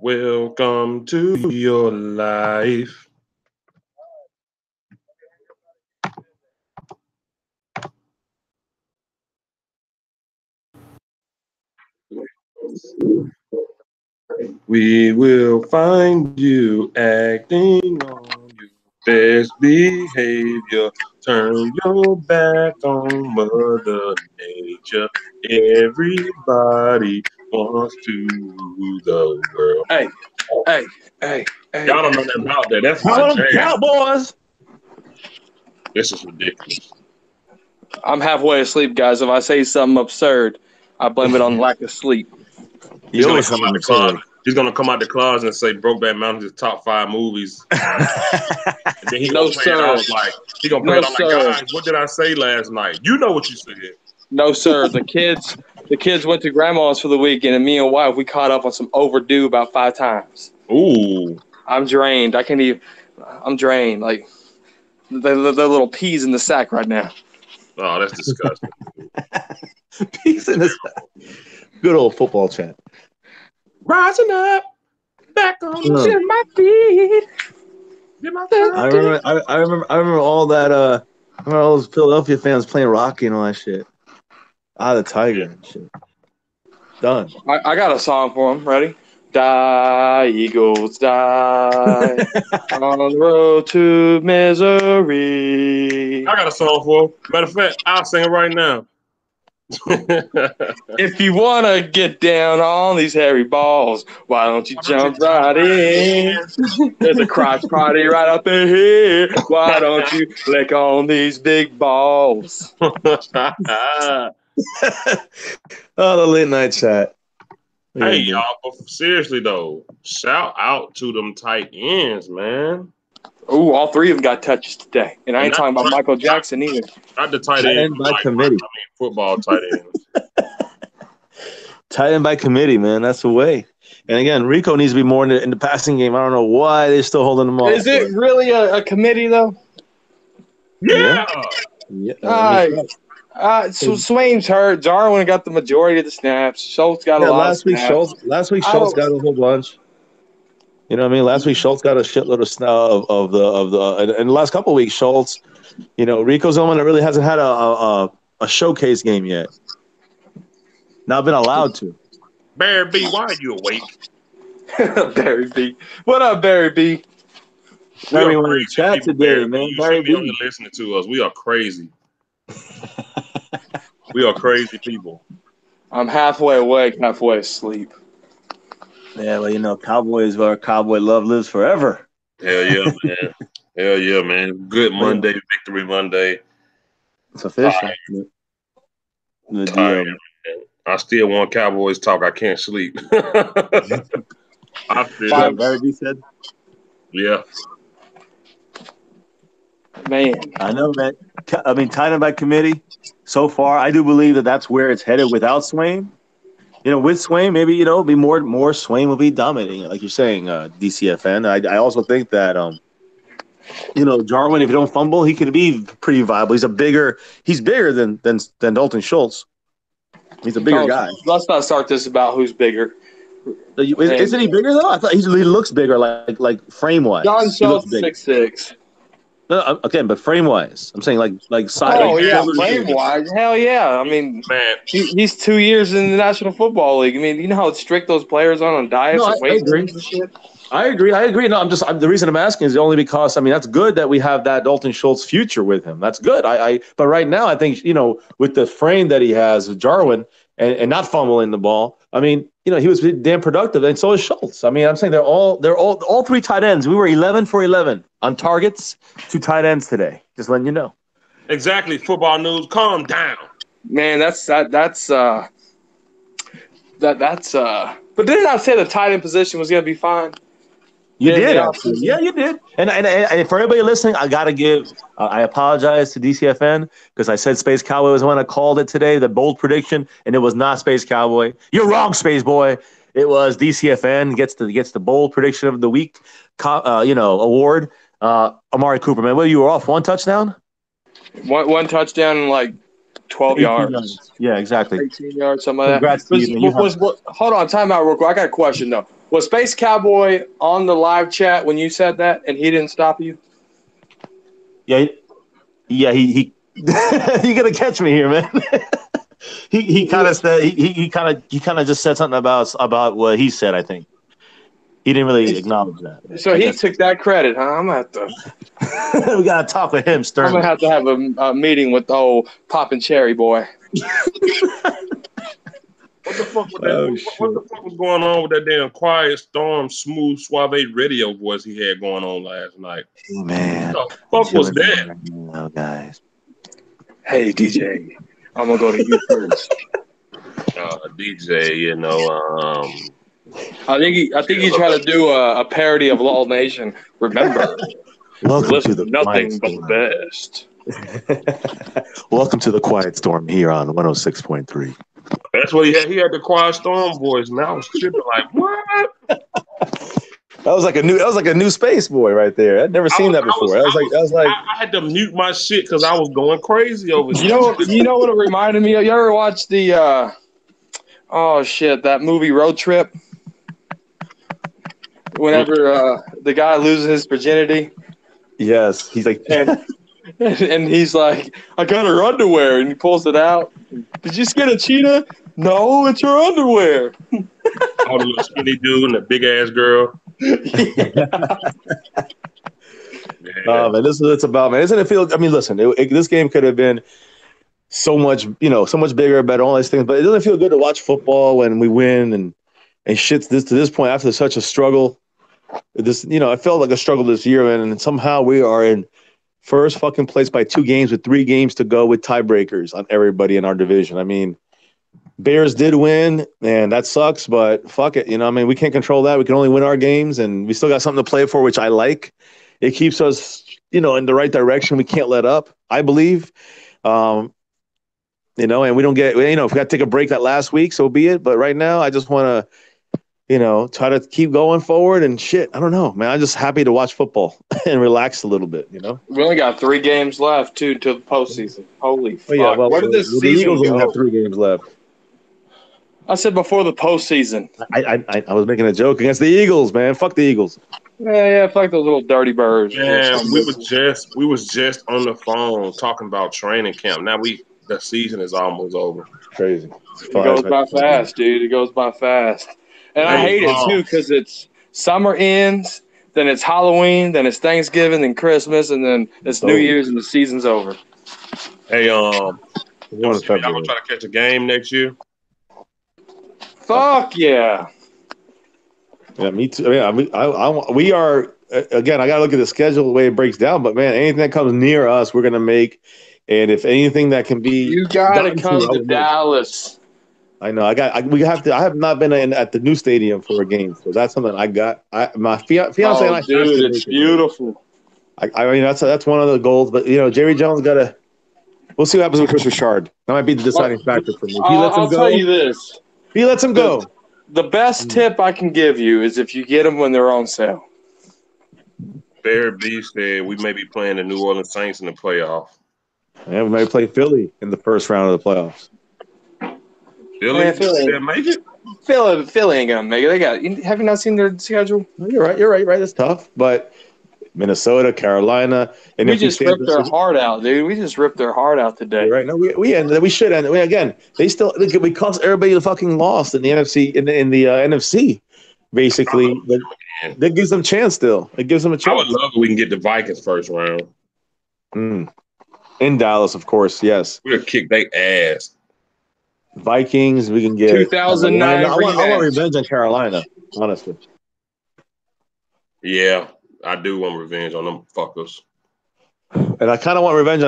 Welcome to your life. We will find you acting on your best behavior. Turn your back on Mother Nature. Everybody wants to rule the world. Hey, hey, hey, hey. Y'all don't know nothing about that. That's my Call them jam. Cowboys. This is ridiculous. I'm halfway asleep, guys. If I say something absurd, I blame it on lack of sleep. He's gonna always come out something the closet. He's gonna come out the closet and say Brokeback Mountain is top 5 movies. And then he No, gonna play it sir. off like No, sir. guys, what did I say last night? You know what you said. No, sir. The kids went to grandma's for the weekend, and me and wife we caught up on some overdue about 5 times. Ooh. I'm drained. I can't even. I'm drained. Like the little peas in the sack right now. Oh, that's disgusting. Peace in this. Good old football chat. Rising up, back on Yeah. My feet. I remember all that. I remember all those Philadelphia fans playing Rocky and all that shit. The Tiger and shit. Done. I got a song for him. Ready? Die, Eagles, die. On the road to misery. I got a song for him. Matter of fact, I'll sing it right now. If you want to get down on these hairy balls, why don't you jump right in? There's a crotch party right up in here. Why don't you lick on these big balls? The late night chat. Hey, y'all, but seriously, though, shout out to them tight ends, man. Ooh, all 3 of them got touches today. And I ain't talking about Michael Jackson either. Not the tight end by committee. Football tight ends. Tight end by committee, man. That's the way. And again, Rico needs to be more in the passing game. I don't know why they're still holding him off. Is it really a committee, though? Yeah. So Swain's hurt. Jarwin got the majority of the snaps. Schultz got a lot of snaps. Last week Schultz got a whole bunch. You know what I mean? Last week Schultz got a shitload of the and the last couple of weeks Schultz. You know, Rico's the one that really hasn't had a showcase game yet. Not been allowed to. Barry B, why are you awake? Barry B. What up, Barry B? Everyone in the chat today, man. You Barry should be on B. here listening to us. We are crazy. We are crazy people. I'm halfway awake, halfway asleep. Yeah, well, you know, Cowboys are Cowboy love lives forever. Hell yeah, man. Hell yeah, man. Good Monday, Victory Monday. It's official. Tired, I still want Cowboys talk. I can't sleep. I feel Barry B said. Yeah. Man. I know, man. I mean, tight end by committee. So far, I do believe that that's where it's headed without Swain. You know, with Swain, maybe, you know, be more Swain will be dominating, like you're saying, DCFN. I also think that, you know, Jarwin, if you don't fumble, he can be pretty viable. He's bigger than Dalton Schultz. He's a bigger guy. Let's not start this about who's bigger. Isn't he bigger, though? I thought he looks bigger, like frame-wise. John Schultz, 6'6". No, again, but frame-wise. I'm saying like size. Oh, yeah, frame-wise. Hell yeah. I mean, man, he's 2 years in the National Football League. I mean, you know how strict those players are on diets and weight and shit? I agree. No, the reason I'm asking is only because, I mean, that's good that we have that Dalton Schultz future with him. That's good. But right now, I think, you know, with the frame that he has with Jarwin and not fumbling the ball, I mean, you know, he was damn productive, and so is Schultz. I mean, I'm saying they're all 3 tight ends. We were 11 for 11 on targets, 2 tight ends today. Just letting you know. Exactly. Football news. Calm down. Man, that's. But didn't I say the tight end position was going to be fine? You did, actually. Yeah, you did. And for everybody listening, I got to give I apologize to DCFN because I said Space Cowboy was the one I called it today, the bold prediction, and it was not Space Cowboy. You're wrong, Space Boy. It was DCFN gets the bold prediction of the week, award. Amari Cooper, man. Well, you were off 1 touchdown? One touchdown and like 12 yards. Yeah, exactly. 18 yards, something like Congrats that. to you, hold on, time out real quick. I got a question, though. Was Space Cowboy on the live chat when you said that, and he didn't stop you? Yeah, he you gonna catch me here, man. he kind of said he kind of just said something about what he said. I think he didn't really acknowledge that. So he took that credit, huh? I'm gonna have to. We gotta talk with him, Stern. I'm gonna have to have a meeting with the old Poppin' Cherry boy. What the fuck was that? What the fuck was going on with that damn Quiet Storm smooth suave radio voice he had going on last night? Hey, man, what the fuck was that? Right now, guys. Hey DJ, I'm gonna go to you first. DJ, I think he tried to do a parody of Law Nation. Remember, welcome to the nothing but the best. Welcome to the Quiet Storm here on 106.3. That's what he had. He had the Quiet Storm voice, and I was tripping like, what? That was like a new space boy right there. I'd never seen that before. I had to mute my shit because I was going crazy over it. You know what it reminded me of? You ever watch the that movie Road Trip? Whenever the guy loses his virginity. Yes, he's like, and he's like, I got her underwear, and he pulls it out. Did you skin a cheetah? No, it's her underwear. All the little skinny dude and the big ass girl. Oh man, this is what it's about, man. Isn't it feel? I mean, listen, this game could have been so much bigger, better, all these things. But it doesn't feel good to watch football when we win and shit's to this point after such a struggle. I felt like a struggle this year, man, and somehow we are in first fucking place by 2 games with 3 games to go with tiebreakers on everybody in our division. I mean, Bears did win, and that sucks, but fuck it. We can't control that. We can only win our games, and we still got something to play for, which I like. It keeps us, in the right direction. We can't let up, I believe. And we don't get, if we got to take a break that last week, so be it. But right now, I just want to, try to keep going forward and shit. I don't know, man. I'm just happy to watch football and relax a little bit, We only got 3 games left, too, to the postseason. Holy fuck. Yeah, well, where did this the season Eagles go? only have 3 games left. I said before the postseason. I was making a joke against the Eagles, man. Fuck the Eagles. Yeah, fuck those little dirty birds. Man, we was just on the phone talking about training camp. Now the season is almost over. Crazy. It goes by fast, dude. It goes by fast. And I hate it, too, because it's summer ends, then it's Halloween, then it's Thanksgiving, then Christmas, and then it's New Year's, and the season's over. Hey, y'all gonna try to catch a game next year? Fuck yeah. Yeah, me too. We are, again, I got to look at the schedule, the way it breaks down, but man, anything that comes near us, we're going to make. And if anything that can be. You got to come to Dallas. I know. I have not been at the new stadium for a game, so that's something I got. My fiance and I. Dude, it's beautiful. That's one of the goals, but Jerry Jones got to. We'll see what happens with Chris Richard. That might be the deciding factor for me. I'll tell you this. He lets him go. The best tip I can give you is if you get them when they're on sale. Bear B said we may be playing the New Orleans Saints in the playoff. Yeah, we may play Philly in the first round of the playoffs. Philly make it? Philly ain't gonna make it. Have you not seen their schedule? No, you're right. It's tough, but Minnesota, Carolina, and we just ripped their heart out, dude. We just ripped their heart out today. Right? No, we should end. Again, they still we cost everybody the fucking loss in the NFC in the NFC, basically. But that gives them a chance still. It gives them a chance. I would love if we can get the Vikings first round. In Dallas, of course. Yes, we'll kick their ass. Vikings, we can get 2009. I want revenge on Carolina, honestly. Yeah, I do want revenge on them fuckers. And I kind of want revenge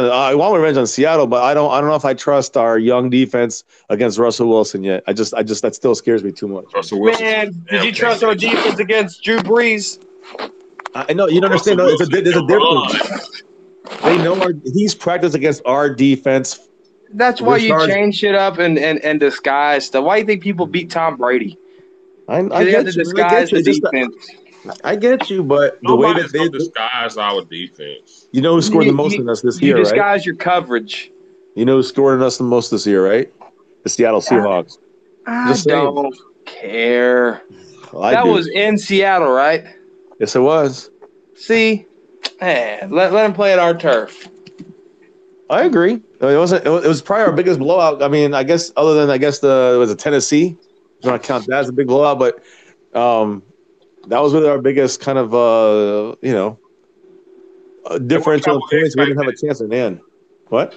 on Seattle, but I don't know if I trust our young defense against Russell Wilson yet. I just that still scares me too much. Russell Wilson. Man, did you trust our defense against Drew Brees? I know you don't understand. There's a difference. They know he's practiced against our defense. That's why you change shit up and disguise stuff. Why do you think people beat Tom Brady? I get you. Disguise the defense. I get you, but the way that they disguise our defense. You know who scored the most in us this year, right? You disguise your coverage. You know who scored in us the most this year, right? The Seattle Seahawks. I don't care. I do. was in Seattle, right? Yes, it was. See, let him play at our turf. I agree. It wasn't. It was probably our biggest blowout. I mean, I guess other than it was a Tennessee. You want to count that as a big blowout, but that was really our biggest kind of differential in points. We didn't have a chance in the end. What?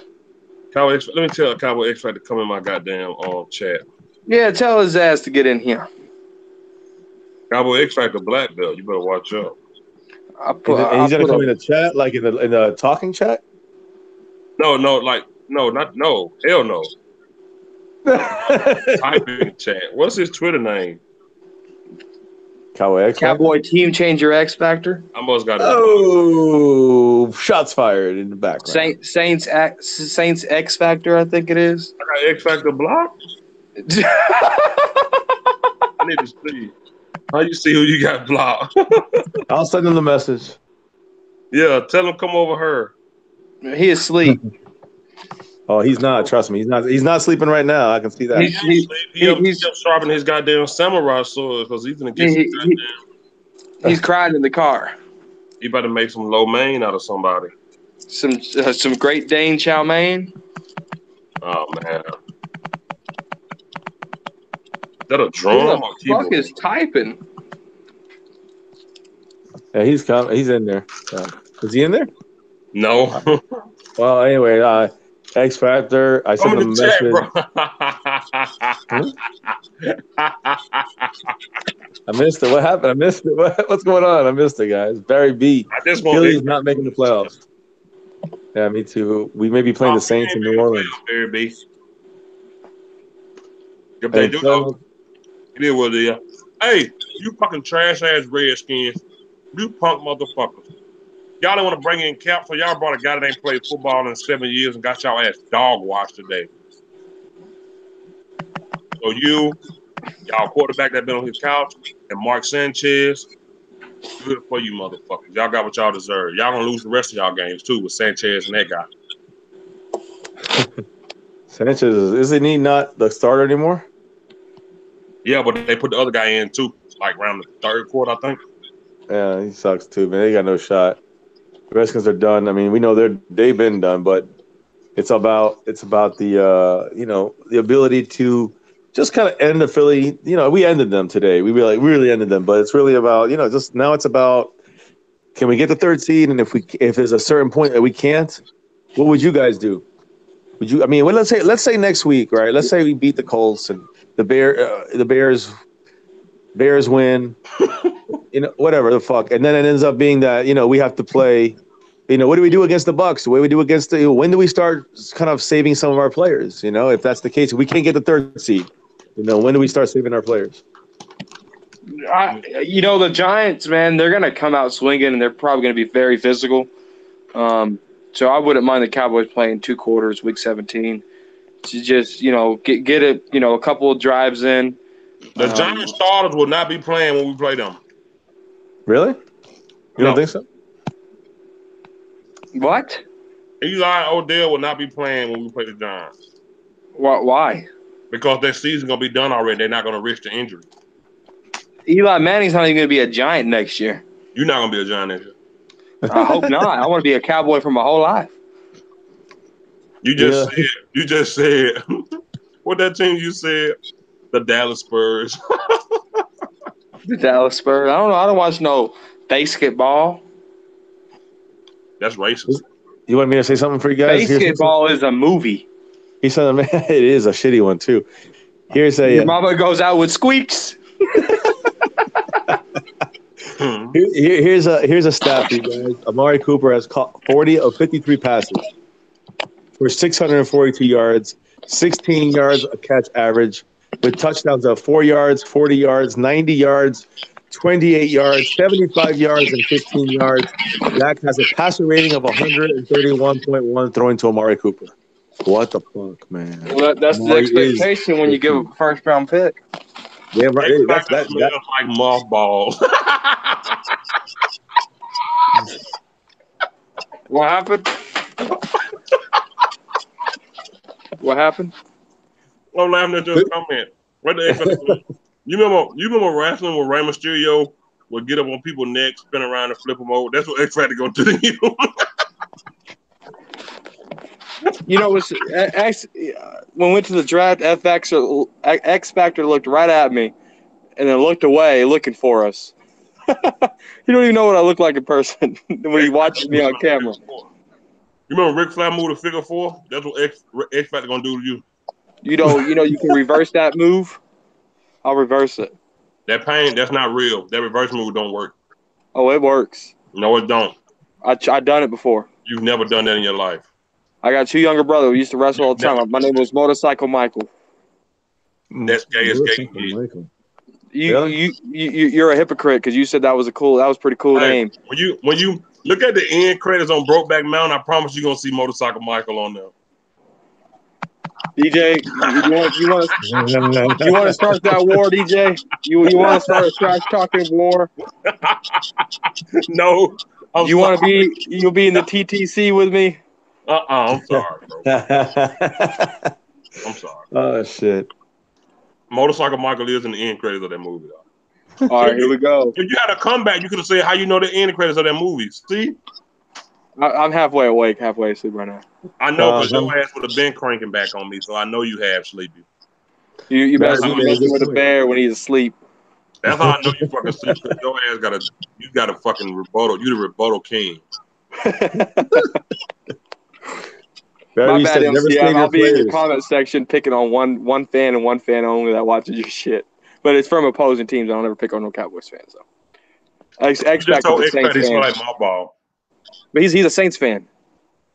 Cowboy, let me tell Cowboy X Factor to come in my goddamn chat. Yeah, tell his ass to get in here. Cowboy X Factor black belt. You better watch out. He's gonna come in the chat, like in the talking chat. No, hell no. Typing chat. What's his Twitter name? Cowboy X Factor? Cowboy Team Changer X Factor. I must got it. Oh, shots fired in the background. Saints X Factor, I think it is. I got X Factor blocked. I need to see. How you see who you got blocked? I'll send him the message. Yeah, tell him come over here. He is asleep. Oh, he's not. Trust me, he's not sleeping right now. I can see that. He's sharpening his goddamn samurai sword because he's gonna get some goddamn. He's crying in the car. He about to make some lo mein out of somebody. Some Great Dane chow mein. Oh man, is that a drum? Who the fuck is typing? Yeah, he's coming. He's in there. Is he in there? No. Well, anyway, X Factor. I sent him a message. I missed it. What happened? I missed it. What's going on? I missed it, guys. Barry B. Philly's not making the playoffs. Yeah, me too. We may be playing the Saints in New Orleans. Barry B. If they do, it is what it is. Hey, you fucking trash ass Redskins. You punk motherfuckers. Y'all didn't want to bring in Cap, so y'all brought a guy that ain't played football in 7 years and got y'all ass dog washed today. So y'all quarterback that been on his couch, and Mark Sanchez, good for you motherfuckers. Y'all got what y'all deserve. Y'all gonna lose the rest of y'all games too with Sanchez and that guy. Sanchez, isn't he not the starter anymore? Yeah, but they put the other guy in too, like around the third quarter, I think. Yeah, he sucks too, man. They got no shot. The Redskins are done. I mean, we know they've been done, but it's about the the ability to just kind of end the Philly. We ended them today. We really ended them, but it's really about just now. It's about, can we get the third seed, and if there's a certain point that we can't, what would you guys do? Would you? I mean, let's say next week, right? Let's say we beat the Colts and the Bears win. Whatever the fuck, and then it ends up being that we have to play. What do we do against the Bucs? What do we do against when do we start kind of saving some of our players? If that's the case, we can't get the third seed. When do we start saving our players? The Giants, man, they're gonna come out swinging, and they're probably gonna be very physical. So I wouldn't mind the Cowboys playing 2 quarters, week 17, to just get it, a couple of drives in. The Giants starters will not be playing when we play them. Really? You don't think so? What? Eli Odell will not be playing when we play the Giants. Why? Because their season's going to be done already. They're not going to risk the injury. Eli Manning's not even going to be a Giant next year. You're not going to be a Giant next year. I hope not. I want to be a Cowboy for my whole life. You just said, what that team you said? The Dallas Spurs. The Dallas Spurs. I don't know. I don't watch no basketball. That's racist. You want me to say something for you guys? Basketball is a movie. He said, "Man, it is a shitty one too." Your mama goes out with squeaks. Here's a stat for you guys. Amari Cooper has caught 40 of 53 passes for 642 yards, 16 yards a catch average, with touchdowns of 4 yards, 40 yards, 90 yards, 28 yards, 75 yards, and 15 yards. Dak has a passer rating of 131.1 throwing to Amari Cooper. What the fuck, man? Well, that's Amari the expectation when you give a first-round pick. Yeah, right. That's like mothballs. What happened? What happened? I'm laughing at your comment. What the You remember wrestling where Rey Mysterio would get up on people's necks, spin around, and flip them over? That's what X Factor gonna do to you. You know, when we went to the draft, X Factor looked right at me and then looked away, looking for us. You don't even know what I look like in person when he watches me on camera. You remember Ric Flair moved to figure four? That's what X Factor gonna do to you. You can reverse that move. I'll reverse it. That pain, that's not real. That reverse move don't work. Oh, it works. No, it don't. I done it before. You've never done that in your life. I got two younger brothers who used to wrestle all the time. My name was Motorcycle Michael. That's gay as gay can get. You're a hypocrite because you said that was pretty cool name. When you look at the end credits on Brokeback Mountain, I promise you're gonna see Motorcycle Michael on there. DJ, you want to start that war, DJ? You want to start a trash talking war? No. You'll be in the TTC with me? I'm sorry, bro. I'm sorry. Oh shit. Motorcycle Michael is in the end credits of that movie, though. All right, here we go. If you had a comeback, you could have said how you know the end credits of that movie. See? I'm halfway awake, halfway asleep right now. I know, because your ass would have been cranking back on me, so I know you have sleepy. You messing with a bear when he's asleep. That's how I know you fucking sleep. Your ass got a fucking rebuttal. You the rebuttal king. My bad, MCM. I'll be in the comment section picking on one fan and one fan only that watches your shit. But it's from opposing teams. I don't ever pick on no Cowboys fans, though. X Factor is a Saints fan. Like my ball. But he's a Saints fan.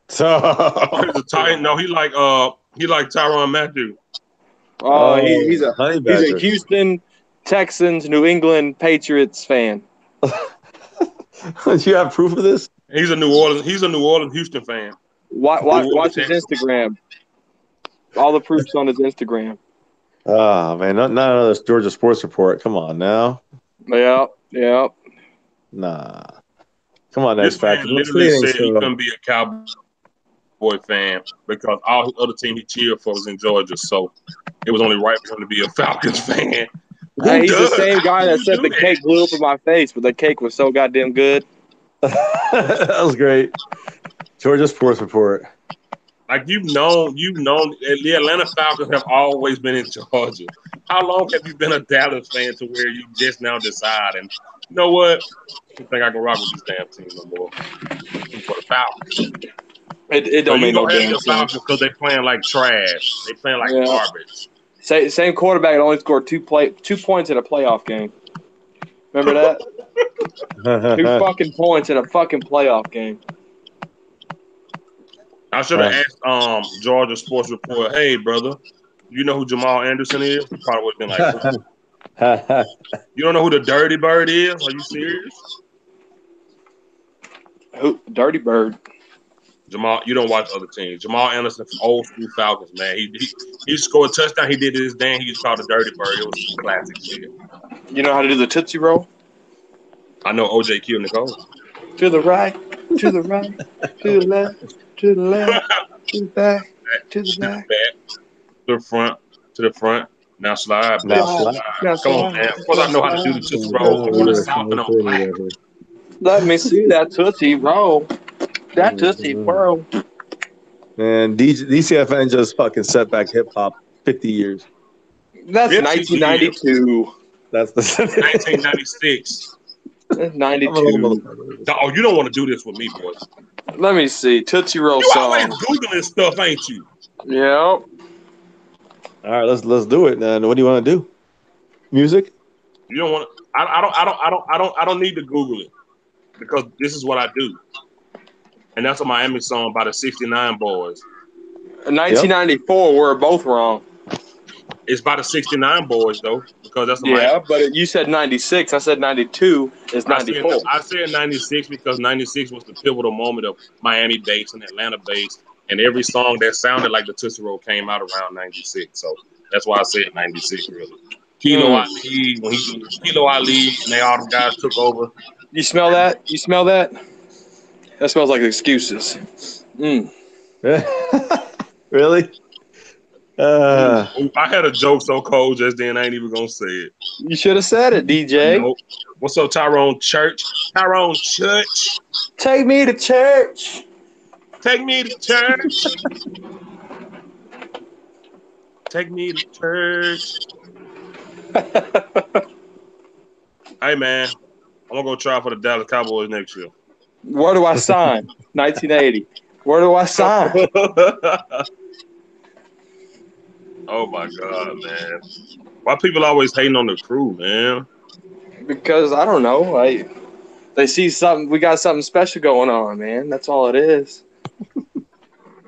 He's a Titan. No, he like Tyrann Mathieu. He's a Houston Texans, New England Patriots fan. Do you have proof of this? He's a New Orleans Houston fan. Watch his Instagram. All the proofs on his Instagram. Oh man, not another Georgia Sports Report. Come on now. Yep. Nah. Come on, this X Factor. Man literally said he couldn't be a Cowboy fan because all his other team he cheered for was in Georgia, so it was only right for him to be a Falcons fan. He's the same guy that said the cake blew up in my face, but the cake was so goddamn good. That was great. Georgia Sports Report. Like you've known the Atlanta Falcons have always been in Georgia. How long have you been a Dallas fan to where you just now decide and you know what? I don't think I can rock with this damn team no more. For the Falcons. It don't mean no damn sense. Because they playing like trash. They playing like garbage. Same quarterback only scored 2 points in a playoff game. Remember that? 2 fucking points in a fucking playoff game. I should have asked Georgia Sports Report, hey brother, you know who Jamal Anderson is? He probably would have been like, you don't know who the Dirty Bird is? Are you serious? Who? Dirty Bird. Jamal, you don't watch other teams. Jamal Anderson from old school Falcons, man. He scored a touchdown. He did his thing. He was called the Dirty Bird. It was classic shit. You know how to do the Tootsie Roll? I know OJ killed Nicole. To the right, to the right, to the left, to the left, to the back, to the back. To the front. Now slide. Come on, man. Of course I know how to do the Tootsie Roll. Let me see that Tootsie Roll. That Tootsie Roll. Man, DCFN just fucking set back hip hop 50 years. That's 1992. That's the 1996. 92. Oh, you don't want to do this with me, boys. Let me see. Tootsie Roll you song. You always Googling stuff, ain't you? Yep. All right, let's do it. Then what do you want to do? Music? You don't want to. I don't need to Google it because this is what I do, and that's a Miami song by the '69 Boys. 1994, we're both wrong. It's by the '69 Boys though, because that's the Miami. But you said '96. I said '92. It's '94. I said '96 because '96 was the pivotal moment of Miami bass and Atlanta bass, and every song that sounded like the Tootsie Roll came out around '96. So that's why I said '96 really. Kilo Ali, and they all the guys took over. You smell that? You smell that? That smells like excuses. Really? Ooh, I had a joke so cold just then, I ain't even gonna say it. You should have said it, DJ. Nope. What's up, Tyrone Church? Tyrone Church. Take me to church. Take me to church. Take me to church. Hey, man. I'm going to go try for the Dallas Cowboys next year. Where do I sign? 1980. Where do I sign? Oh, my God, man. Why people always hating on the crew, man? Because, I don't know. They see something. We got something special going on, man. That's all it is.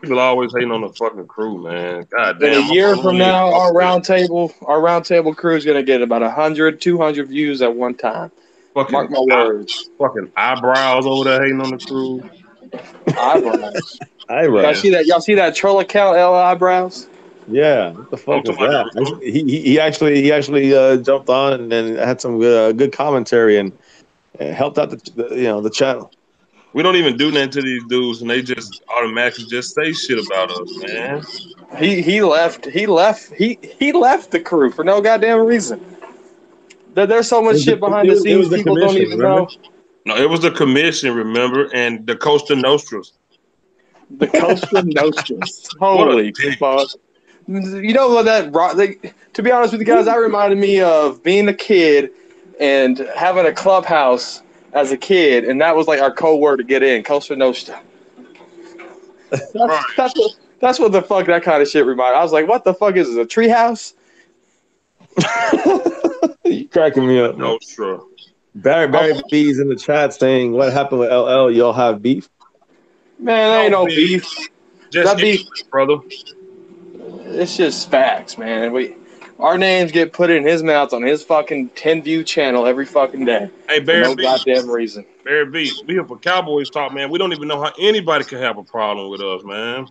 People always hating on the fucking crew, man. God In damn. a year from now, our roundtable crew is going to get about 100, 200 views at one time. Fucking Mark my words. Fucking eyebrows over there hating on the crew. Eyebrows. Eyebrows. Y'all see that troll account, L Eyebrows? Yeah. What the fuck was that? He actually jumped on and had some good commentary and helped out the channel. We don't even do nothing to these dudes, and they just automatically just say shit about us, man. He left the crew for no goddamn reason. There's so much shit behind the scenes people don't even know. No, it was the commission, remember, and the Costa Nostras. The Costa Nostras. Holy fuck! You know what to be honest with you guys, that reminded me of being a kid and having a clubhouse as a kid, and that was like our code word to get in, Costa Nostra. That's what the fuck that kind of shit reminded. I was like, what the fuck is this, a treehouse? You cracking me up, man. Nostra. Barry B's in the chat saying, what happened with LL? Y'all have beef? Man, there ain't no beef. Just beef, brother. It's just facts, man. Our names get put in his mouth on his fucking 10-view channel every fucking day. Hey, Barry for no goddamn reason. Barry B, we here for Cowboys talk, man. We don't even know how anybody can have a problem with us, man.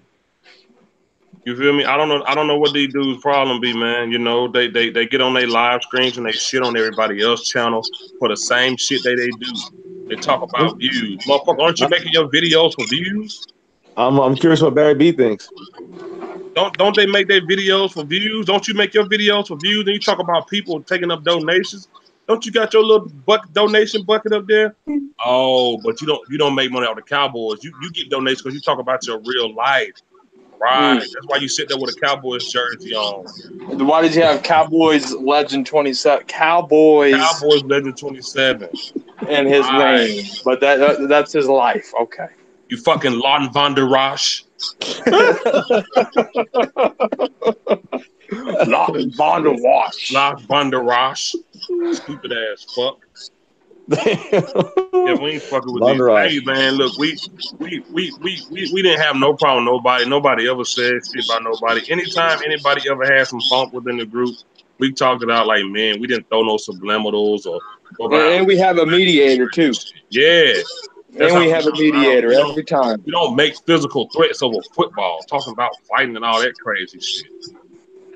You feel me? I don't know what these dudes' problem be, man. You know, they get on their live streams and they shit on everybody else's channel for the same shit they do. They talk about views. Motherfucker, aren't you making your videos for views? I'm curious what Barry B thinks. Don't they make their videos for views? Don't you make your videos for views? And you talk about people taking up donations. Don't you got your little donation bucket up there? Oh, but you don't make money off the Cowboys. You get donations because you talk about your real life. Right. That's why you sit there with a Cowboys jersey on. Why did you have Cowboys Legend 27? Cowboys Legend 27. And his name. But that's his life. Okay. You fucking Lawton Von der Rosh. Lawton Von der Rosh. Lawton Von der Rosh. Stupid ass fuck. Yeah, we ain't fucking with these. Hey man, look, we didn't have no problem with nobody. Nobody ever said shit about nobody. Anytime anybody ever had some bump within the group, we talked it out like, man, we didn't throw no subliminals or and we have a mediator too. Yeah. And we have a mediator every time. We don't make physical threats over football, talking about fighting and all that crazy shit.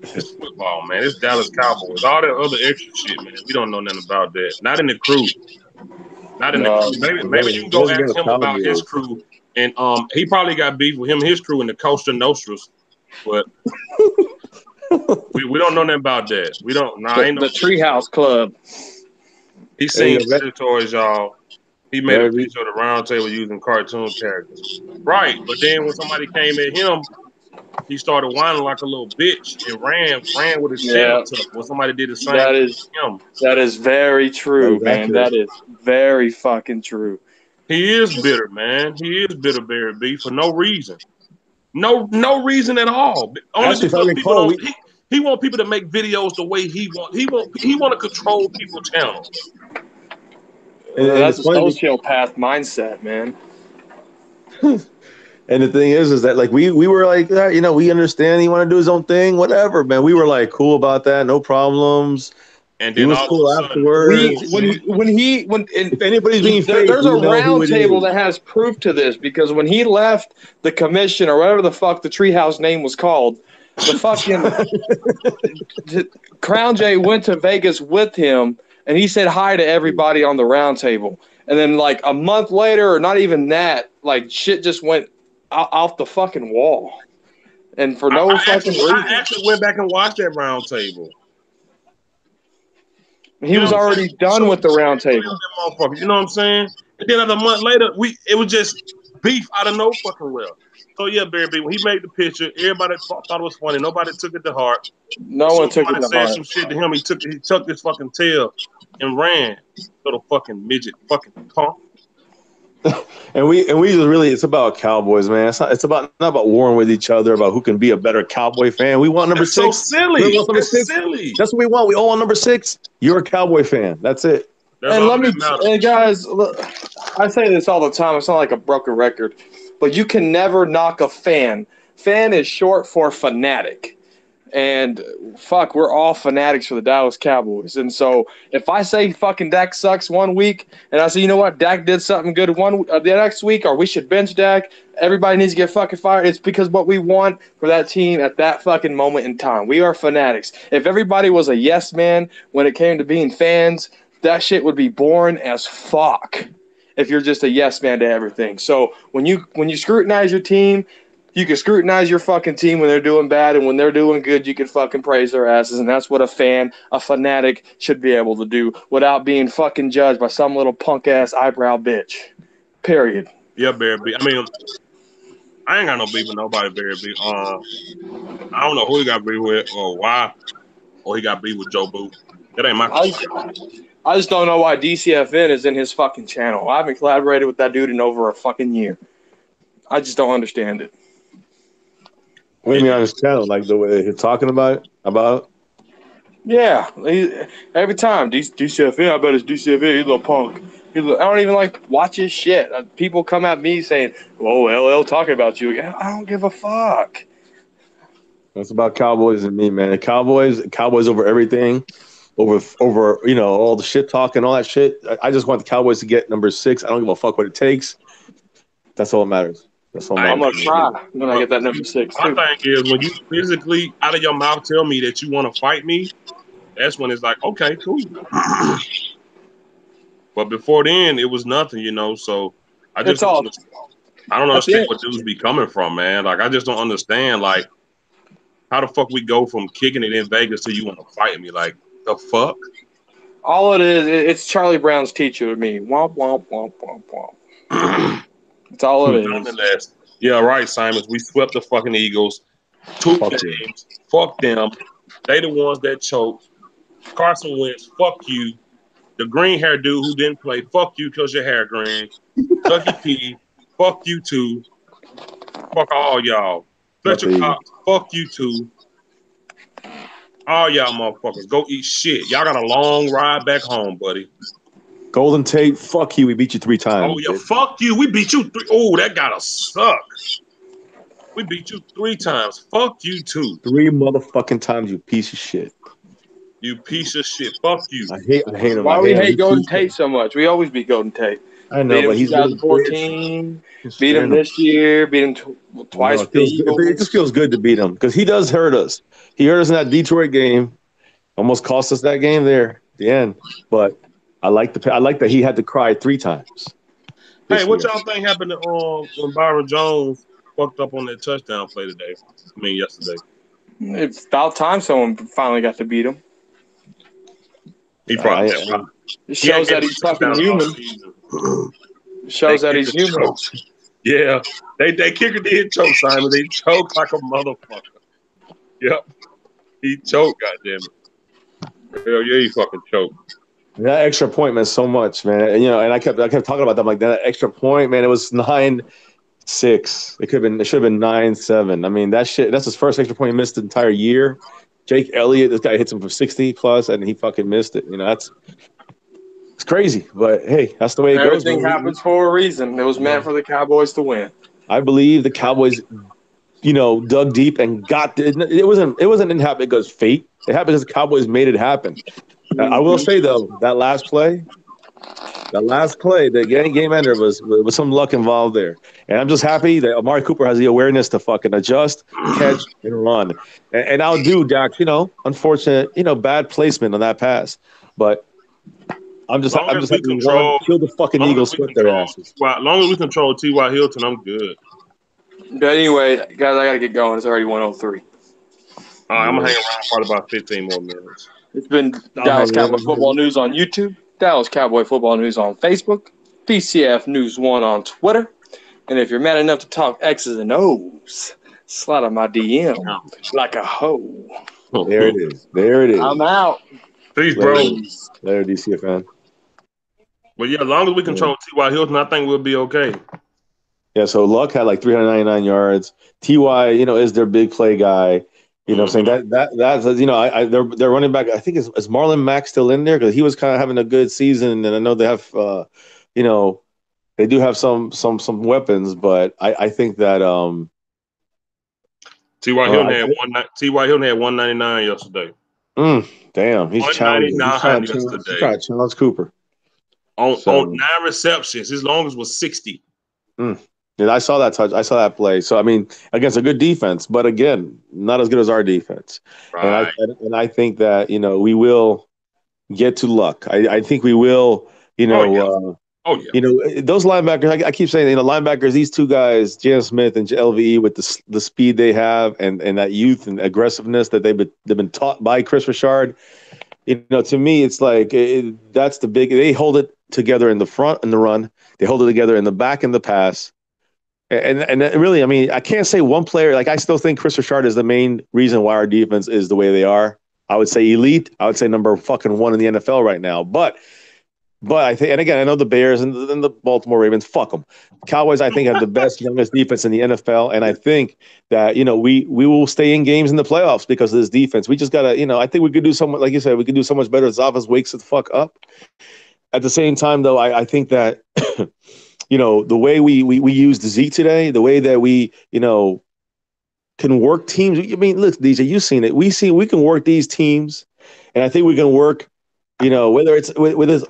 It's football, man. It's Dallas Cowboys. All that other extra shit, man. We don't know nothing about that. Not in the crew. Not in the crew. Maybe you can go ask him about his crew. And he probably got beef with him and his crew in the Costa Nostras. But we don't know nothing about that. We don't. Ain't no the Treehouse Club. He sings shit towards y'all. He made a picture of the round table using cartoon characters. Right. But then when somebody came at him, he started whining like a little bitch and ran with his chest up when somebody did the same thing to him. That is very true, man. That is very fucking true. He is bitter, man. He is bitter, Barry B, for no reason. No reason at all. Only because people he want people to make videos the way he want. He want to control people's channels. That's a sociopath mindset, man. And the thing is that like we were like that, we understand he want to do his own thing, whatever, man. We were like cool about that, no problems. And then he was cool afterwards. If anybody's being fake, there's a round table that has proof to this, because when he left the commission or whatever the fuck the treehouse name was called, the fucking Crown J went to Vegas with him. And he said hi to everybody on the round table. And then like a month later, or not even that, like shit just went off the fucking wall. and for no fucking reason. I actually went back and watched that round table. He was already done with the round table. You know what I'm saying? And then a month later, it was just beef out of no fucking well. So yeah, Barry B, when he made the picture, everybody thought it was funny. Nobody took it to heart. No one took it to said heart. some shit to him. He tucked his fucking tail and ran. Little fucking midget, fucking punk. And we just really, it's about Cowboys, man. It's not about warring with each other about who can be a better Cowboy fan. We want number 6. So silly. Silly. That's what we want. We all want number 6. You're a Cowboy fan. That's it. And guys, look, I say this all the time. It's not like a broken record, but you can never knock a fan. Fan is short for fanatic. And fuck, we're all fanatics for the Dallas Cowboys. And so if I say fucking Dak sucks one week, and I say, you know what, Dak did something good the next week, or we should bench Dak, everybody needs to get fucking fired. It's because what we want for that team at that fucking moment in time. We are fanatics. If everybody was a yes man when it came to being fans, that shit would be boring as fuck if you're just a yes man to everything. So when you scrutinize your team, you can scrutinize your fucking team when they're doing bad, and when they're doing good, you can fucking praise their asses, and that's what a fanatic should be able to do without being fucking judged by some little punk-ass eyebrow bitch. Period. Yeah, Barry B. I mean, I ain't got no beef with nobody, Barry B. I don't know who he got beef with or why, or he got beef with Joe Boo. That ain't my I just don't know why DCFN is in his fucking channel. I haven't collaborated with that dude in over a fucking year. I just don't understand it. What do you mean on his channel? Like the way he's talking about it? Yeah. Every time. DCFN, I bet it's DCFN. He's a little punk. I don't even watch his shit. People come at me saying, "Oh, LL talking about you." I don't give a fuck. That's about Cowboys and me, man. Cowboys over everything. Over all the shit talk and all that shit. I just want the Cowboys to get number 6. I don't give a fuck what it takes. That's all that matters. That's all I'm gonna try when I get that number 6. My thing is when you physically out of your mouth tell me that you want to fight me, that's when it's like, okay, cool. But before then, it was nothing, So I just I don't understand what dudes be coming from, man. Like I just don't understand, like how the fuck we go from kicking it in Vegas to you want to fight me, like. The fuck? All it is, it's Charlie Brown's teacher to me. Womp, womp, womp, womp, womp. That's all it is. Nonetheless, yeah, right, Simons. We swept the fucking Eagles. 2 games. Fuck them. They the ones that choked. Carson Wentz, fuck you. The green hair dude who didn't play, fuck you because your hair green. Chucky P, fuck you too. Fuck all y'all. Fletcher Cox, fuck you too. All y'all motherfuckers, go eat shit. Y'all got a long ride back home, buddy. Golden Tate, fuck you. We beat you 3 times. Oh, yeah, fuck you. We beat you 3. Oh, that gotta suck. We beat you 3 times. Fuck you, too. 3 motherfucking times, you piece of shit. You piece of shit. Fuck you. I hate him. Why we hate Golden Tate so much? We always beat Golden Tate. I know, but he's 2014. Beat him this year. Beat him twice. It just feels good to beat him because he does hurt us. He hurt us in that Detroit game. Almost cost us that game there at the end. But I like that he had to cry 3 times. Hey, what y'all think happened to when Byron Jones fucked up on that touchdown play today? Yesterday. It's about time someone finally got to beat him. He probably it shows that he's fucking human. Shows that he's human. Yeah. They kicker did choke, Simon. They choked like a motherfucker. Yep. He choked, goddammit. Hell yeah, he fucking choked. That extra point meant so much, man. And, and I kept talking about that. Like that extra point, man, it was 9-6. It should have been 9-7. I mean, that's his first extra point he missed the entire year. Jake Elliott, this guy hits him for 60 plus, and he fucking missed it. It's crazy, but hey, that's the way it goes. Everything happens for a reason. It was meant for the Cowboys to win. I believe the Cowboys, dug deep and got it. It didn't happen because fate. It happened because the Cowboys made it happen. I will say though, that last play, the game ender was some luck involved there. And I'm just happy that Amari Cooper has the awareness to fucking adjust, catch, and run. And I'll do, Dak, unfortunate, bad placement on that pass. But I'm just happy to kill the fucking Eagles with their asses. As long as we control T.Y. Hilton, I'm good. But anyway, guys, I gotta get going. It's already 1:03. All right, I'm gonna hang around probably about 15 more minutes. It's been I'll Dallas hang Cowboy in. Football News on YouTube, Dallas Cowboy Football News on Facebook, PCF News 1 on Twitter. And if you're mad enough to talk X's and O's, slide on my DM like a hoe. There it is. There it is. I'm out. Peace, bro. Later, DC fan. But yeah, as long as we control T.Y. Hilton, I think we'll be okay. Yeah, so Luck had like 399 yards. Ty, is their big play guy. You know, what I'm saying that's their running back. I think is Marlon Mack still in there because he was kind of having a good season, and I know they have, they do have some weapons, but I think that T.Y. Hilton had T.Y. Hilton had 199 yesterday. Damn, he's challenging. He's trying to challenge Cooper on 9 receptions. His longest was 60. Yeah, I saw that touch. I saw that play. So I mean, against a good defense, but again, not as good as our defense. Right. And I think that we will get to Luck. I think we will. Those linebackers. I keep saying, linebackers. These two guys, Jan Smith and LVE, with the speed they have and that youth and aggressiveness that they've been taught by Chris Richard. To me, it's like that's the big. They hold it together in the front in the run. They hold it together in the back in the pass. And really, I mean, I can't say one player. Like, I still think Chris Richard is the main reason why our defense is the way they are. I would say elite. I would say number fucking one in the NFL right now. But I think, and again, I know the Bears and the Baltimore Ravens. Fuck them. Cowboys, I think, have the best, youngest defense in the NFL, and I think that we will stay in games in the playoffs because of this defense. We just gotta, I think we could do so much. Like you said, we could do so much better. This offense wakes it the fuck up. At the same time, though, I think that. The way we used Zeke today, the way that we, can work teams. I mean, look, DJ, you've seen it. We can work these teams, and I think we can work, whether it's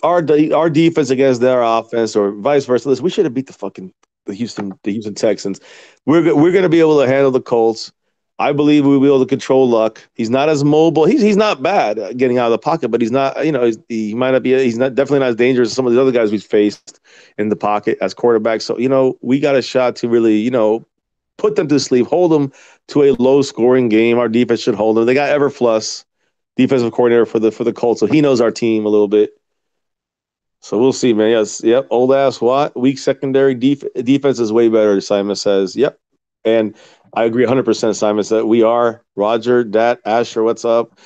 our defense against their offense or vice versa. Listen, we should have beat the Houston Texans. We're going to be able to handle the Colts. I believe we'll be able to control Luck. He's not as mobile. He's not bad at getting out of the pocket, but he's not. He might not be. He's not definitely not as dangerous as some of the other guys we've faced in the pocket as quarterbacks. So we got a shot to really put them to sleep, hold them to a low scoring game. Our defense should hold them. They got Everfluss, defensive coordinator for the Colts, so he knows our team a little bit. So we'll see, man. Yes, yep. Old ass Watt, weak secondary defense is way better. Simon says, yep, and I agree 100%. Simon said we are. Roger, Dat, Asher, what's up,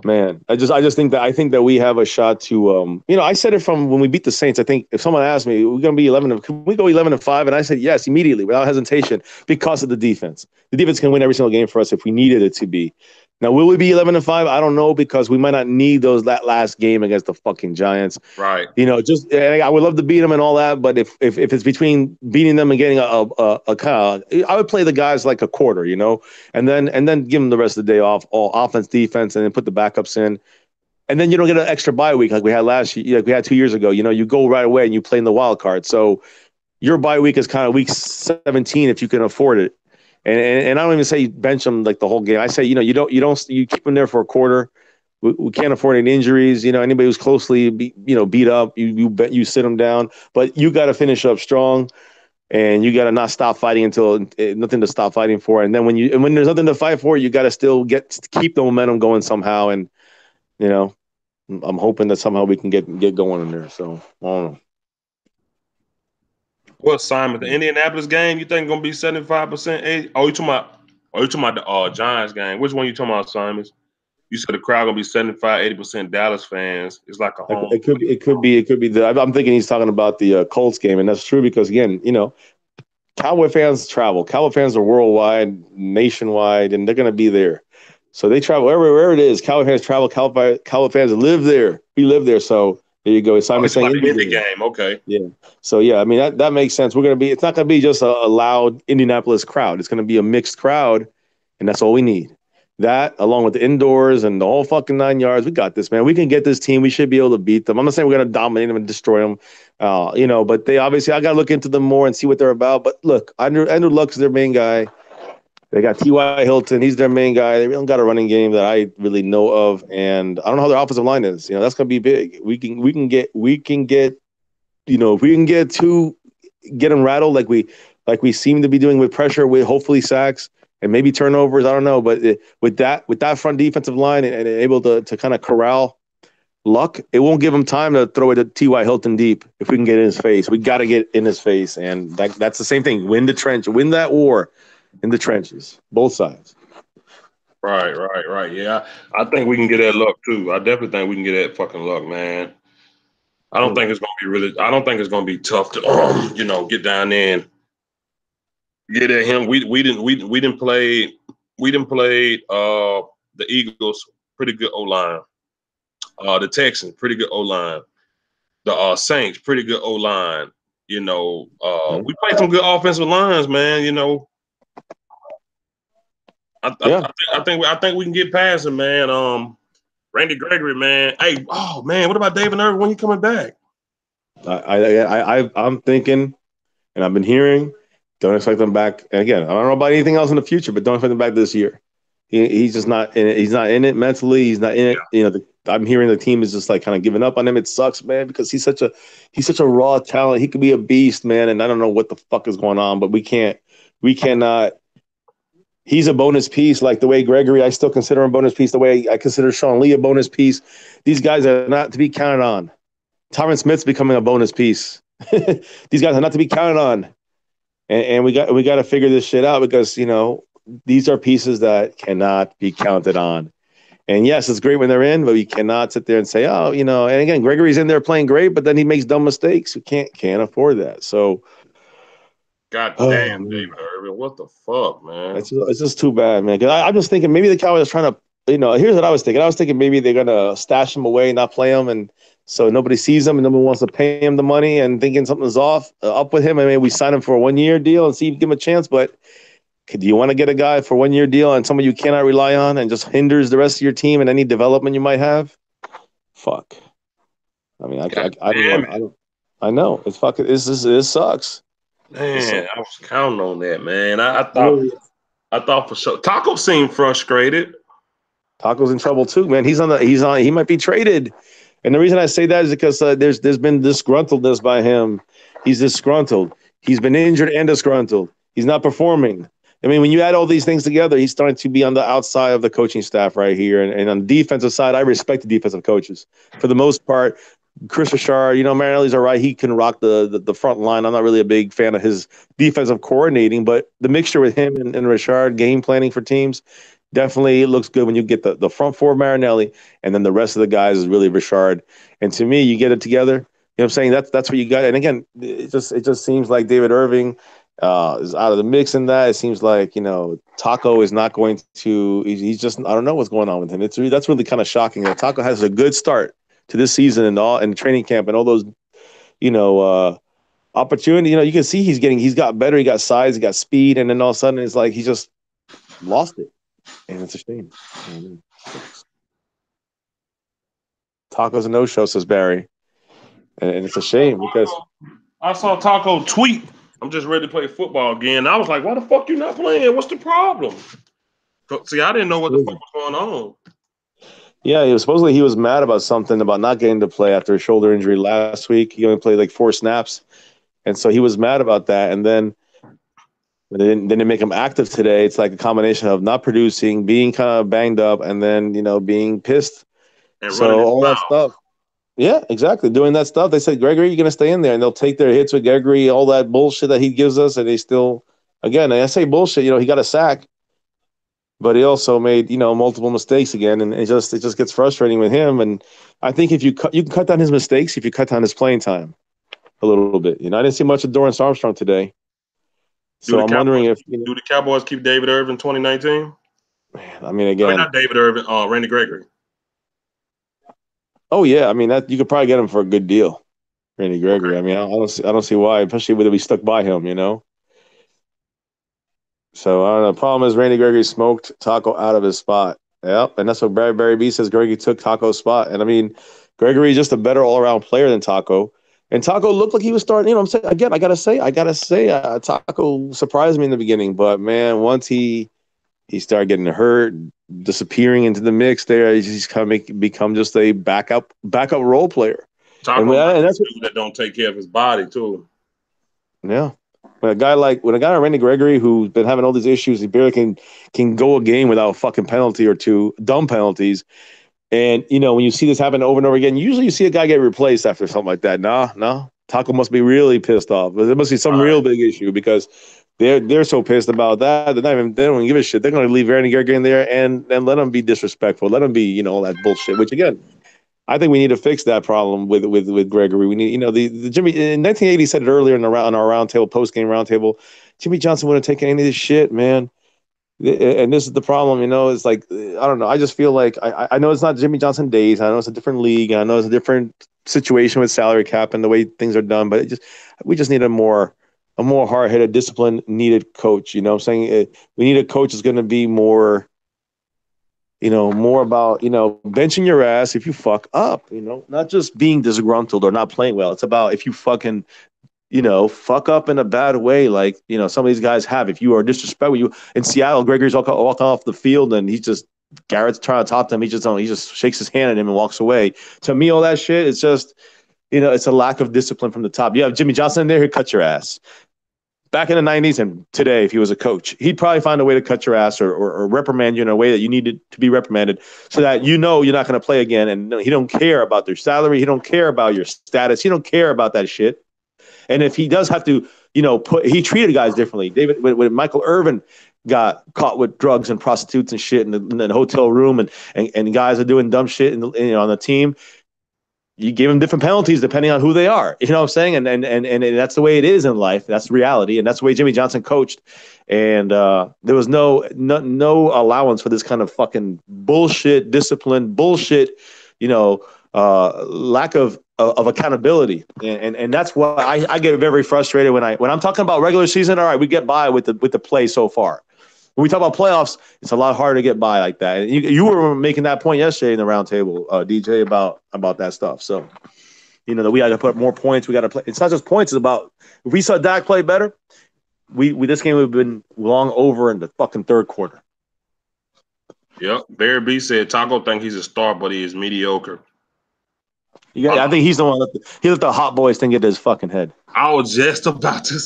man? I just think that we have a shot to. I said it from when we beat the Saints. I think if someone asked me, we're going to be 11. Can we go 11-5? And I said yes immediately without hesitation because of the defense. The defense can win every single game for us if we needed it to be. Now, will we be 11-5? I don't know because we might not need that last game against the fucking Giants. Right. I would love to beat them and all that, but if it's between beating them and getting a kind of, I would play the guys like a quarter, and then give them the rest of the day off, all offense, defense, and then put the backups in. And then you don't get an extra bye week like we had last year, like we had 2 years ago. You go right away and you play in the wild card. So your bye week is kind of week 17 if you can afford it. And I don't even say bench them like the whole game. I say, you keep them there for a quarter. We can't afford any injuries. Anybody who's closely beat up, you sit them down. But you got to finish up strong, and you got to not stop fighting until nothing to stop fighting for. And then when there's nothing to fight for, you got to still keep the momentum going somehow. And I'm hoping that somehow we can get going in there. So I don't know. What, Simon? The Indianapolis game, you think gonna be 75%? Oh, you talking about the Giants game? Which one you talking about, Simon? You said the crowd gonna be 75-80% Dallas fans. It's like a home. It could be. I'm thinking he's talking about the Colts game, and that's true because again, Cowboy fans travel. Cowboy fans are worldwide, nationwide, and they're gonna be there. So they travel wherever it is. Cowboy fans travel. Cowboy fans live there. We live there. So there you go. Simon saying like Indy game. Okay. Yeah. So yeah, I mean that makes sense. It's not gonna be just a loud Indianapolis crowd. It's gonna be a mixed crowd, and that's all we need. That along with the indoors and the whole fucking 9 yards, we got this, man. We can get this team. We should be able to beat them. I'm not saying we're gonna dominate them and destroy them, but they obviously I gotta look into them more and see what they're about. But look, Andrew Luck's their main guy. They got T.Y. Hilton. He's their main guy. They don't got a running game that I really know of, and I don't know how their offensive line is. That's going to be big. We can get. If we can get them rattled like we like we seem to be doing with pressure, with hopefully sacks and maybe turnovers. I don't know, but with that front defensive line and able to kind of corral Luck, it won't give him time to throw it at T.Y. Hilton deep if we can get in his face. We got to get in his face, and that's the same thing. Win the trench, win that war in the trenches, both sides. Right. Yeah, I think we can get that luck too. I definitely think we can get that fucking luck, man. I don't think it's gonna be really. I don't think it's gonna be tough to, get down there and get at him. We didn't play the Eagles, pretty good O line. The Texans, pretty good O line. The Saints, pretty good O line. We played some good offensive lines, man. I think we can get past him, man. Randy Gregory, man. Hey, oh man, what about David Irvin when you coming back? I'm thinking, and I've been hearing, don't expect them back. And again, I don't know about anything else in the future, but don't expect them back this year. He's just not in it. He's not in it mentally. He's not in it. I'm hearing the team is just like kind of giving up on him. It sucks, man, because he's such a raw talent. He could be a beast, man. And I don't know what the fuck is going on, but we cannot. He's a bonus piece, like the way Gregory, I still consider him a bonus piece, the way I consider Sean Lee a bonus piece. These guys are not to be counted on. Tyron Smith's becoming a bonus piece. These guys are not to be counted on. And we got to figure this shit out because, these are pieces that cannot be counted on. And yes, it's great when they're in, but we cannot sit there and say, and again, Gregory's in there playing great, but then he makes dumb mistakes. We can't afford that. So God damn, David Irvin, what the fuck, man? It's just too bad, man. Because I'm just thinking maybe the Cowboys are trying to, here's what I was thinking. I was thinking maybe they're gonna stash him away, not play him, and so nobody sees him and nobody wants to pay him the money, and thinking something's up with him, and maybe we sign him for a 1-year deal and see if we give him a chance. But do you want to get a guy for a 1-year deal and someone you cannot rely on and just hinders the rest of your team and any development you might have? Fuck. I mean, I don't. I know it's fucking. It sucks. Man, I was counting on that, man. I thought for sure. Taco seemed frustrated. Taco's in trouble too, man. He might be traded. And the reason I say that is because there's been disgruntledness by him. He's disgruntled. He's been injured and disgruntled. He's not performing. I mean, when you add all these things together, he's starting to be on the outside of the coaching staff right here. And on the defensive side, I respect the defensive coaches. For the most part, Chris Richard, Marinelli's all right. He can rock the front line. I'm not really a big fan of his defensive coordinating, but the mixture with him and Richard, game planning for teams, definitely looks good when you get the front four Marinelli, and then the rest of the guys is really Richard. And to me, you get it together. You know what I'm saying? That's what you got. And again, it just seems like David Irving is out of the mix in that. It seems like, Taco is not going to. He's just, I don't know what's going on with him. That's really kind of shocking. That Taco has a good start to this season and training camp and all those, opportunity. You can see he's got better. He got size, he got speed, and then all of a sudden it's like he just lost it. And it's a shame. Taco's a no-show, says Barry. And it's a shame because I saw Taco tweet, I'm just ready to play football again. I was like, why the fuck you not playing? What's the problem? See, I didn't know what the fuck was going on. Yeah, he was mad about something, about not getting to play after a shoulder injury last week. He only played like 4 snaps. And so he was mad about that. And then they make him active today. It's like a combination of not producing, being kind of banged up, and then, being pissed. And so all that stuff. Yeah, exactly. Doing that stuff. They said, Gregory, you're going to stay in there. And they'll take their hits with Gregory, all that bullshit that he gives us. And they still, again, I say bullshit, he got a sack. But he also made, multiple mistakes again. And it just gets frustrating with him. And I think if you can cut down his mistakes if you cut down his playing time a little bit. I didn't see much of Dorrance Armstrong today. So I'm wondering if do the Cowboys keep David Irvin 2019? I mean, again, not David Irvin, Randy Gregory. Oh yeah, I mean that you could probably get him for a good deal, Randy Gregory. Okay. I mean, I don't see why, especially with we stuck by him, So I don't know. The problem is Randy Gregory smoked Taco out of his spot. Yep, and that's what Barry B says. Gregory took Taco's spot, and I mean, Gregory is just a better all-around player than Taco. And Taco looked like he was starting. I'm saying again. I gotta say, Taco surprised me in the beginning, but man, once he started getting hurt, disappearing into the mix, there he's kind of become just a backup role player. Taco and that's that don't take care of his body too. Yeah, When a guy like Randy Gregory, who's been having all these issues, he barely can go a game without a fucking penalty or two, dumb penalties. And when you see this happen over and over again, usually you see a guy get replaced after something like that. No, Taco must be really pissed off. There must be some real big issue because they're so pissed about that. They don't even give a shit. They're going to leave Randy Gregory in there and let him be disrespectful. Let him be all that bullshit. Which again, I think we need to fix that problem with Gregory. We need the Jimmy in 1980 said it earlier in our roundtable post game roundtable. Jimmy Johnson wouldn't take any of this shit, man. And this is the problem, it's like, I don't know. I just feel like I know it's not Jimmy Johnson days. I know it's a different league. I know it's a different situation with salary cap and the way things are done. But we just need a more hard-headed, disciplined, needed coach. You know what I'm saying? We need a coach that's going to be more, more about, benching your ass if you fuck up, not just being disgruntled or not playing well. It's about if you fucking fuck up in a bad way, like, some of these guys have. If you are disrespectful, in Seattle, Gregory's walking off the field and Garrett's trying to top them. He just shakes his hand at him and walks away. To me, all that shit is just, it's a lack of discipline from the top. You have Jimmy Johnson in there, he'd cut your ass. Back in the 90s and today, if he was a coach, he'd probably find a way to cut your ass or reprimand you in a way that you needed to be reprimanded so that you're not going to play again. And he don't care about their salary. He don't care about your status. He don't care about that shit. And if he does have to, he treated guys differently. David, when Michael Irvin got caught with drugs and prostitutes and shit in the hotel room and guys are doing dumb shit on the team, you give them different penalties depending on who they are. You know what I'm saying? And that's the way it is in life. That's reality. And that's the way Jimmy Johnson coached. And there was no allowance for this kind of fucking bullshit, discipline, bullshit, lack of accountability, and that's why I get very frustrated when I'm talking about regular season. All right, we get by with the play so far. When we talk about playoffs, it's a lot harder to get by like that. And you were making that point yesterday in the roundtable, DJ, about that stuff. So that we got to put more points. We got to play. It's not just points. It's about if we saw Dak play better, we this game would have been long over in the fucking third quarter. Yep, Barry B said Taco think he's a star, but he is mediocre. I think he's the one he let the hot boys thing get to his fucking head. I was just about to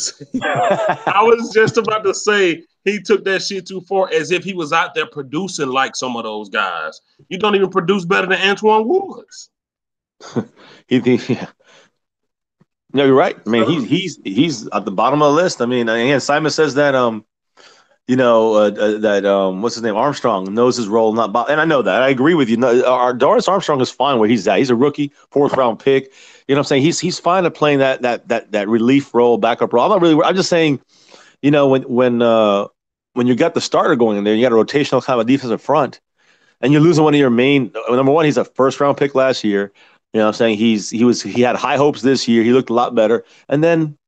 say he took that shit too far, as if he was out there producing like some of those guys. You don't even produce better than Antoine Woods. Yeah. No, you're right. I mean, he's at the bottom of the list. I mean, again, Simon says that what's his name? Armstrong knows his role, and I know that. I agree with you. Doris Armstrong is fine where he's at. He's a rookie, 4th round pick. You know what I'm saying? He's fine at playing that relief role, backup role. I'm just saying, when you got the starter going in there, you got a rotational kind of a defensive front, and you're losing one of your main. Number one, he's a 1st round pick last year. You know what I'm saying? He had high hopes this year. He looked a lot better, and then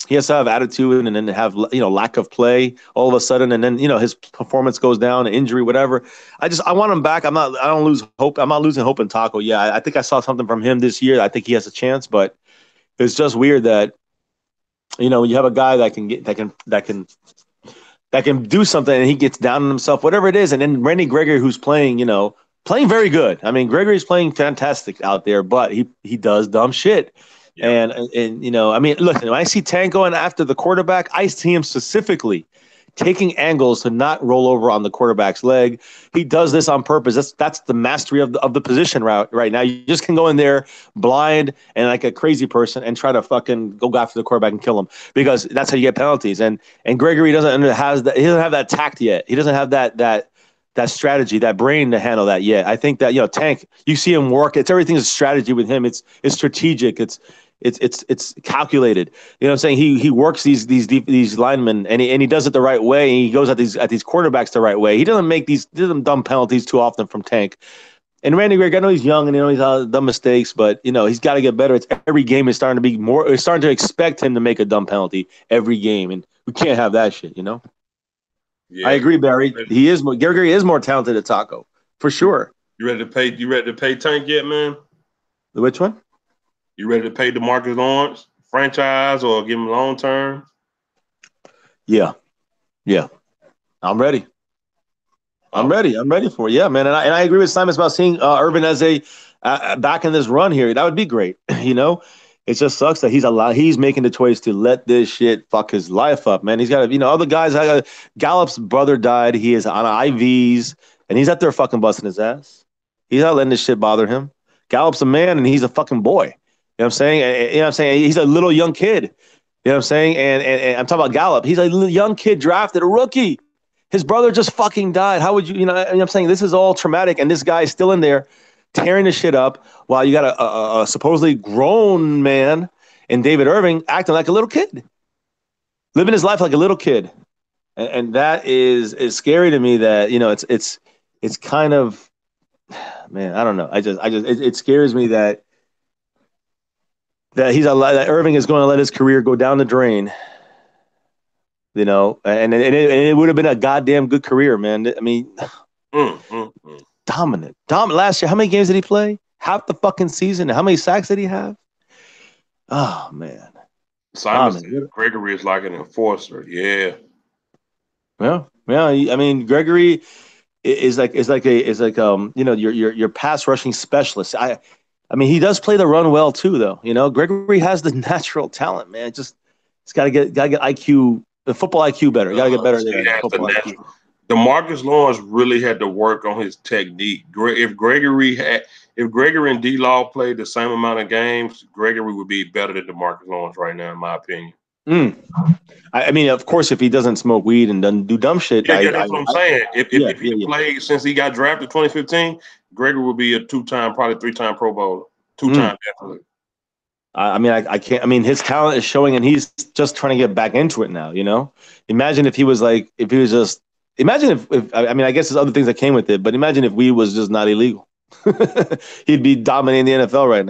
he has to have attitude and then have lack of play all of a sudden, and then his performance goes down, injury, whatever. I want him back. I don't lose hope. I'm not losing hope in Taco. Yeah, I think I saw something from him this year. I think he has a chance, but it's just weird that when you have a guy that can do something and he gets down on himself, whatever it is, and then Randy Gregory, who's playing very good. I mean, Gregory's playing fantastic out there, but he does dumb shit. Yeah. And I mean, look, when I see Tank going after the quarterback, I see him specifically taking angles to not roll over on the quarterback's leg. He does this on purpose. That's the mastery of the position right now. You just can go in there blind and like a crazy person and try to fucking go after the quarterback and kill him, because that's how you get penalties. And Gregory doesn't have that tact yet. He doesn't have that strategy, that brain to handle that yet. I think that Tank, you see him work. Everything is strategy with him. It's strategic. It's calculated. You know what I'm saying? He works these linemen and he does it the right way. And he goes at these quarterbacks the right way. He doesn't make these dumb penalties too often from Tank. And Randy Gregory, I know he's young and he's done mistakes, but he's got to get better. Every game is starting to be more. We're starting to expect him to make a dumb penalty every game, and we can't have that shit. Yeah, I agree, Barry. Gregory is more talented than Taco for sure. You ready to pay Tank yet, man? Which one? You ready to pay DeMarcus Lawrence franchise or give him long term? Yeah. I'm ready. I'm ready for it. Yeah, man. And I agree with Simon about seeing Urban as a back in this run here. That would be great. it just sucks that he's making the choice to let this shit fuck his life up, man. He's got other guys. Gallup's brother died. He is on IVs, and he's out there fucking busting his ass. He's not letting this shit bother him. Gallup's a man, and he's a fucking boy. You know what I'm saying? You know what I'm saying? He's a little young kid. You know what I'm saying? And I'm talking about Gallup. He's a little young kid drafted, a rookie. His brother just fucking died. How would you know what I'm saying? This is all traumatic, and this guy's still in there tearing the shit up while you got a supposedly grown man in David Irving acting like a little kid, living his life like a little kid, and that is scary to me. That it's kind of, man, I don't know. It scares me that that Irving is going to let his career go down the drain. And it would have been a goddamn good career, man. I mean, dominant. Last year, how many games did he play? Half the fucking season. How many sacks did he have? Oh man. Simon said Gregory is like an enforcer. Yeah. Yeah. I mean, Gregory is like your pass rushing specialist. I mean, he does play the run well too, though. Gregory has the natural talent, man. It's got to get IQ, the football IQ better. Got to get better there. DeMarcus Lawrence really had to work on his technique. If Gregory and D-Law played the same amount of games, Gregory would be better than DeMarcus Lawrence right now, in my opinion. I mean, of course, if he doesn't smoke weed and doesn't do dumb shit. Yeah, that's what I'm saying. If he played since he got drafted 2015, Gregory would be a 2-time, probably 3-time Pro Bowler. 2-time, definitely. I mean, I can't. I mean, his talent is showing, and he's just trying to get back into it now. Imagine if he was just. Imagine if I mean, I guess there's other things that came with it, but imagine if weed was just not illegal. He'd be dominating the NFL right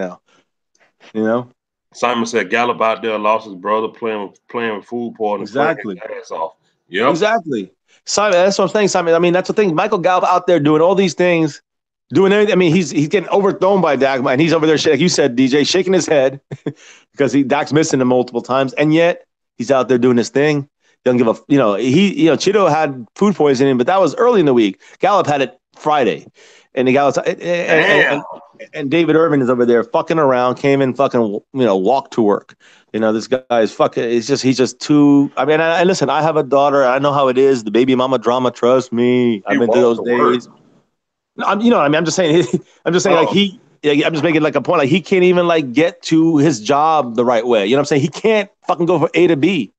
now. Simon said Gallup out there lost his brother playing with food poisoning. Exactly. Playing his ass off. Yep. Exactly. Simon, that's what I'm saying, Simon. I mean, that's the thing. Michael Gallup out there doing all these things, doing everything. I mean, he's getting overthrown by Dak, and he's over there, like you said, DJ, shaking his head because Dak's missing him multiple times, and yet he's out there doing his thing. Doesn't give a Cheeto had food poisoning, but that was early in the week. Gallup had it Friday, and the Gallup and David Irvin is over there fucking around. Came in fucking walked to work. This guy is fucking. He's just too. I mean, listen. I have a daughter. I know how it is. The baby mama drama. Trust me. I've been through those days. I'm just saying. I'm just saying I'm just making like a point. Like he can't even like get to his job the right way. You know what I'm saying? He can't fucking go from A to B.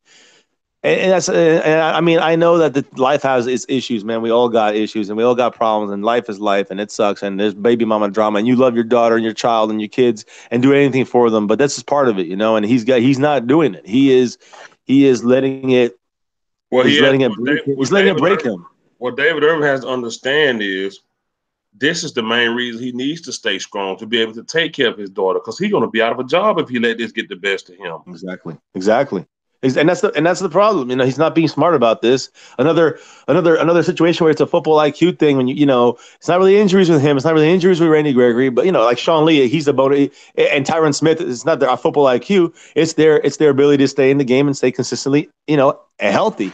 And that's, I mean, I know that the life has its issues, man. We all got issues and we all got problems, and life is life, and it sucks. And there's baby mama drama, and you love your daughter and your child and your kids and do anything for them, but that's just part of it, And he's not doing it. He is letting it. Well, he's letting it break him. What David Irvin has to understand is this is the main reason he needs to stay strong, to be able to take care of his daughter, because he's going to be out of a job if he let this get the best of him. Exactly. And that's the problem. He's not being smart about this. Another situation where it's a football IQ thing. When it's not really injuries with him. It's not really injuries with Randy Gregory. But like Sean Lee, he's the bonus, and Tyron Smith. It's not their football IQ. It's their ability to stay in the game and stay consistently, healthy.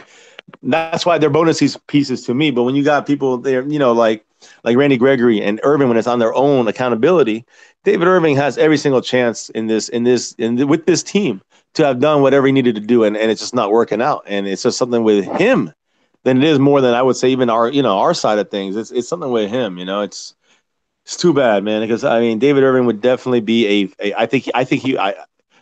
That's why they're bonus pieces to me. But when you got people there, like Randy Gregory and Irvin, when it's on their own accountability, David Irving has every single chance with this team to have done whatever he needed to do, and it's just not working out. And it's just something with him than it is more than I would say even our side of things. It's something with him, It's too bad, man, because I mean David Irving would definitely be I think he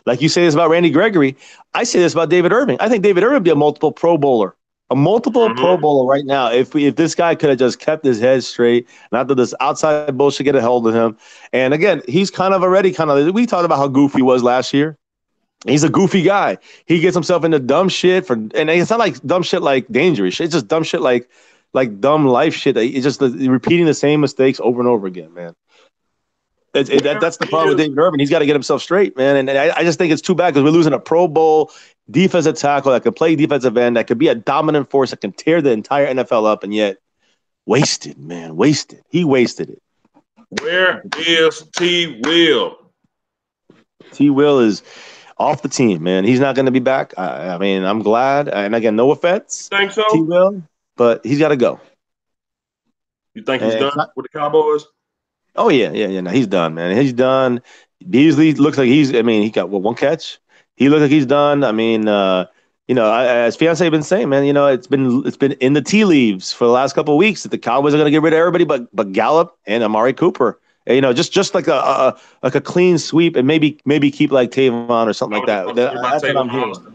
like you say this about Randy Gregory, I say this about David Irving. I think David Irving would be a multiple Pro Bowler. Pro Bowler right now if this guy could have just kept his head straight, not that this outside bullshit get a hold of him. And again, he's we talked about how goofy he was last year. He's a goofy guy. He gets himself into dumb shit and it's not like dumb shit like dangerous shit. It's just dumb shit like dumb life shit. It's just repeating the same mistakes over and over again, man. That's the problem with David Irvin. He's got to get himself straight, man. And I just think it's too bad because we're losing a Pro Bowl defensive tackle that could play defensive end, that could be a dominant force, that can tear the entire NFL up, and yet wasted, man. Wasted. He wasted it. Where is T. Will? T. Will is off the team, man. He's not going to be back. I mean, I'm glad. And again, no offense. Think so? T-Will, but he's got to go. You think he's done with the Cowboys? Oh yeah. No, he's done, man. He's done. Beasley looks like he's. I mean, he got one catch. He looks like he's done. I mean, as fiance been saying, man, it's been in the tea leaves for the last couple of weeks that the Cowboys are going to get rid of everybody but Gallup and Amari Cooper. And, just like a clean sweep and maybe keep like Tavon or something I like was just that. about to say about That's what I'm Tavon hearing. Austin.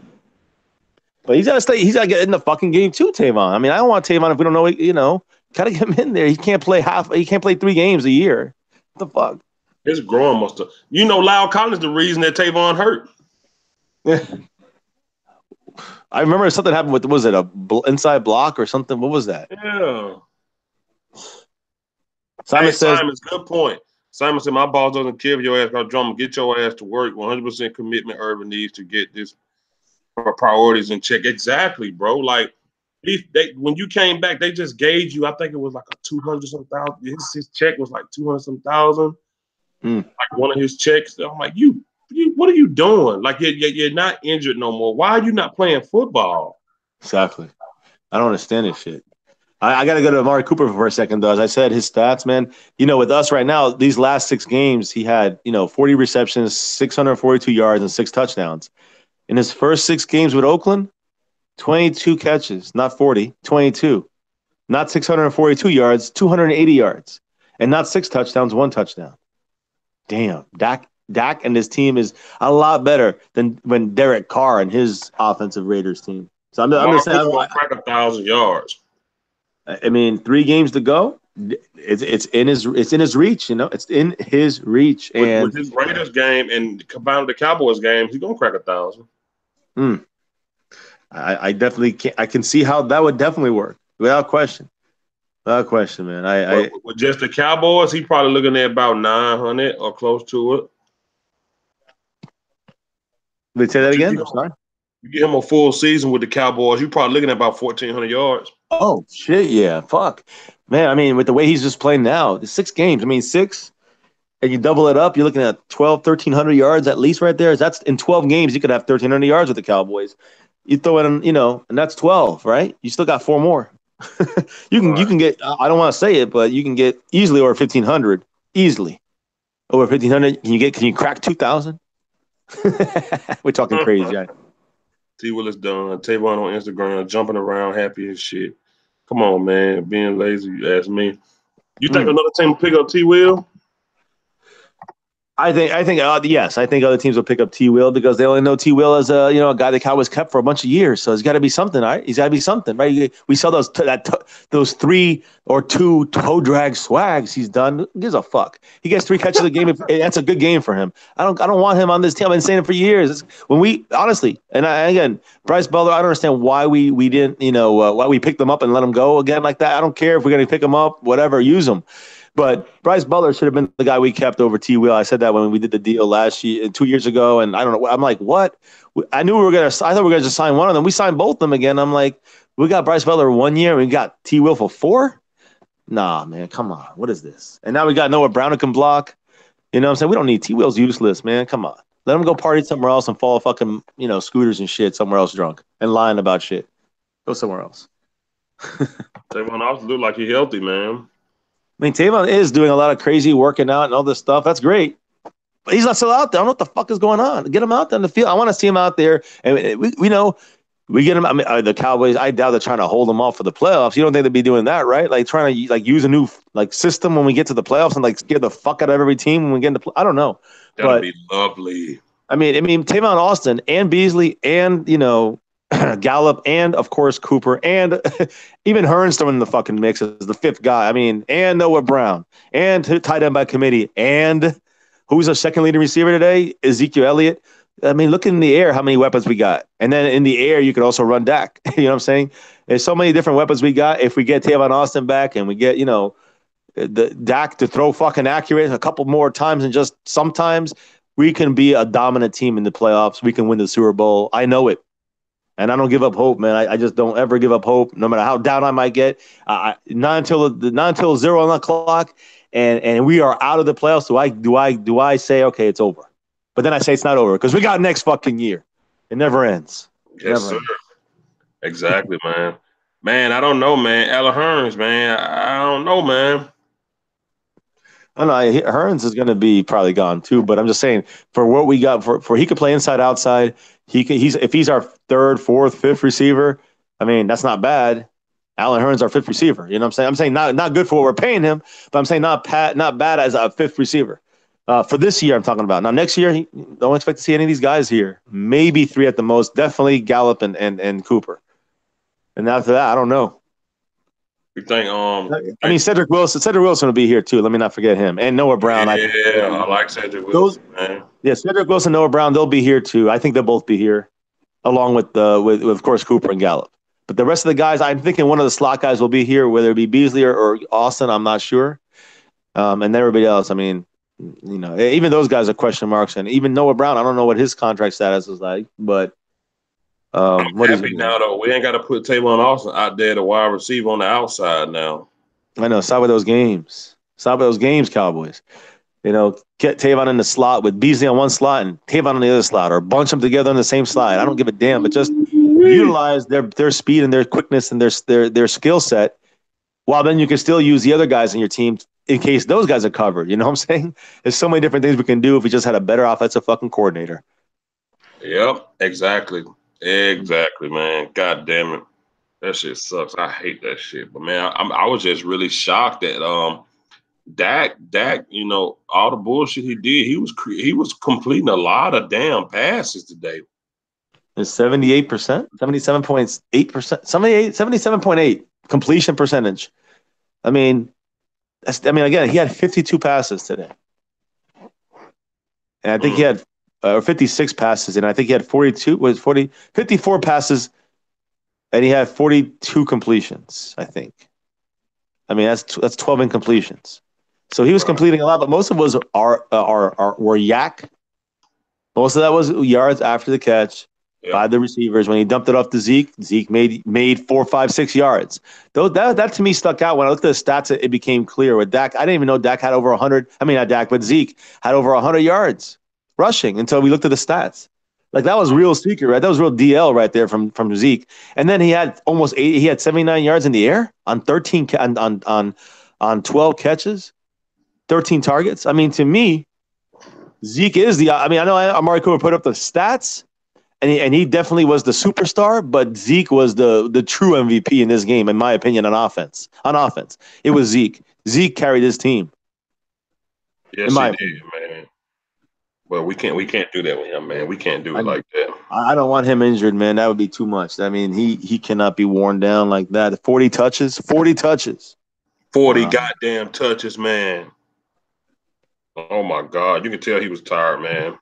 But he's got to stay. He's got to get in the fucking game too, Tavon. I mean, I don't want Tavon if we don't know. Gotta get him in there. He can't play half. He can't play 3 games a year. What the fuck? His growing must have. Lyle Collins the reason that Tavon hurt. I remember something happened with, was it inside block or something? What was that? Yeah. Simon says, Simon's good point. Simon said, my boss doesn't care if your ass got drama. Get your ass to work. 100% commitment Urban needs to get this priorities in check. Exactly, bro. Like, when you came back, they just gave you, I think it was like a 200 some thousand. His check was like 200 some thousand. Like one of his checks. I'm like, you what are you doing? Like, you're not injured no more. Why are you not playing football? exactly. I don't understand this shit. I got to go to Amari Cooper for a second, though. As I said, his stats, man, with us right now, these last 6 games, he had, 40 receptions, 642 yards, and 6 touchdowns. In his first 6 games with Oakland, 22 catches, not 40, 22. Not 642 yards, 280 yards. And not 6 touchdowns, 1 touchdown. Damn. Dak and his team is a lot better than when Derek Carr and his offensive Raiders team. So I'm just saying. Gonna crack 1,000 yards. I mean, 3 games to go. It's in his reach. It's in his reach. And With his Raiders game and combined with the Cowboys game, he's gonna crack 1,000. I definitely can. I can see how that would definitely work without question. Without question, man. With just the Cowboys, he's probably looking at about 900 or close to it. Wait, say that again. I'm sorry. You give him a full season with the Cowboys, you're probably looking at about 1,400 yards. Oh shit, yeah, fuck, man. I mean, with the way he's just playing now, the 6 games. I mean, 6, and you double it up, you're looking at 1,300 yards at least right there. That's in 12 games. You could have 1,300 yards with the Cowboys. You throw in, and that's 12, right? You still got 4 more. You can get. I don't want to say it, but you can get easily over 1,500. Easily over 1,500. Can you crack 2,000? We're talking crazy, right? T. Will is done. Tavon on Instagram, jumping around, happy as shit. Come on, man. Being lazy, you ask me. You think another team will pick up T. Will? I think yes. I think other teams will pick up T. Will because they only know T. Will as a guy the Cowboys kept for a bunch of years. So it's got to be something, right? He's got to be something, right? We saw those 3 or 2 toe drag swags he's done. Who gives a fuck? He gets 3 catches a game. That's a good game for him. I don't want him on this team. I've been saying it for years. When we honestly, again, Bryce Butler, I don't understand why we didn't, why we picked him up and let him go again like that. I don't care if we're going to pick him up, whatever, use him. But Bryce Butler should have been the guy we kept over T. Will. I said that when we did the deal 2 years ago, and I don't know. I'm like, what? I thought we were gonna just sign one of them. We signed both of them again. I'm like, we got Bryce Butler 1 year, and we got T. Will for 4. Nah, man, come on. What is this? And now we got Noah Brown who can block. You know what I'm saying? We don't need T. Will's useless, man. Come on. Let him go party somewhere else and follow fucking scooters and shit somewhere else drunk and lying about shit. Go somewhere else. Tavon Austin look like he's healthy, man. I mean, Tavon is doing a lot of crazy working out and all this stuff. That's great. But he's not still out there. I don't know what the fuck is going on. Get him out there in the field. I want to see him out there. And we get him. I mean, the Cowboys, I doubt they're trying to hold him off for the playoffs. You don't think they'd be doing that, right? Like trying to use a new system when we get to the playoffs and scare the fuck out of every team when we get into I don't know. That'd be lovely. I mean, Tavon Austin and Beasley and, Gallup and, of course, Cooper and even Hearn's in the fucking mix as the 5th guy. I mean, and Noah Brown and tight end by committee and who's our second leading receiver today? Ezekiel Elliott. I mean, look in the air how many weapons we got. And then in the air, you could also run Dak. You know what I'm saying? There's so many different weapons we got. If we get Tavon Austin back and we get, the Dak to throw fucking accurate a couple more times and just sometimes we can be a dominant team in the playoffs. We can win the Super Bowl. I know it. And I don't give up hope, man. I just don't ever give up hope, no matter how down I might get. Not until 0 on the clock, and we are out of the playoffs. Do I say okay, it's over? But then I say it's not over because we got next fucking year. It never ends. Yes, sir. Exactly, man. Man, I don't know, man. Ella Hearns, man. I don't know, man. I don't know. Hearns is going to be probably gone too, but I'm just saying for what we got for he could play inside outside. If he's our third, fourth, fifth receiver. I mean, that's not bad. Allen Hearns our fifth receiver. You know what I'm saying? I'm saying not good for what we're paying him, but I'm saying not bad as a fifth receiver. For this year, I'm talking about. Now next year, don't expect to see any of these guys here. Maybe three at the most. Definitely Gallup and Cooper. And after that, I don't know. You think I mean, Cedric Wilson will be here too. Let me not forget him and Noah Brown. I like Cedric Wilson, man. Yeah, Cedric Wilson, Noah Brown, they'll be here too. I think they'll both be here, along with of course Cooper and Gallup. But the rest of the guys, I'm thinking one of the slot guys will be here, whether it be Beasley or Austin. I'm not sure. And everybody else, I mean, even those guys are question marks, and even Noah Brown, I don't know what his contract status is like, but. I'm happy now, though. We ain't got to put Tavon Austin out there, the wide receiver on the outside now. I know. Stop with those games. Cowboys. Get Tavon in the slot with Beasley on one slot and Tavon on the other slot, or bunch them together on the same slide. I don't give a damn, but just utilize their speed and their quickness and their skill set, while then you can still use the other guys in your team in case those guys are covered. You know what I'm saying? There's so many different things we can do if we just had a better offensive fucking coordinator. Yep, exactly. Exactly, man. God damn it. That shit sucks. I hate that shit. But, man, I was just really shocked that Dak, all the bullshit he did, he was completing a lot of damn passes today. It's 78%, 77.8%, 77.8 completion percentage. I mean, again, he had 52 passes today. And I think he had 56 passes, and I think he had 54 passes, and he had 42 completions, I think. I mean, that's 12 incompletions. So he was completing a lot, but most of it were yak. Most of that was yards after the catch by the receivers. When he dumped it off to Zeke made 4, 5, 6 yards. Though that to me stuck out. When I looked at the stats, it became clear with Dak. I didn't even know Dak had over 100. I mean, not Dak, but Zeke had over 100 yards rushing until we looked at the stats. Like, that was real secret, right? That was real DL right there from Zeke. And then he had almost 80. He had 79 yards in the air on 12 catches, 13 targets. I mean, to me, Zeke is I know Amari Cooper put up the stats, and he definitely was the superstar, but Zeke was the true MVP in this game, in my opinion, on offense. It was Zeke. Zeke carried his team. Yes, he did, man. Well, we can't do that with him, man. We can't do it like that. I don't want him injured, man. That would be too much. I mean, he cannot be worn down like that. 40 touches. 40 goddamn touches, man. Oh my God! You can tell he was tired, man.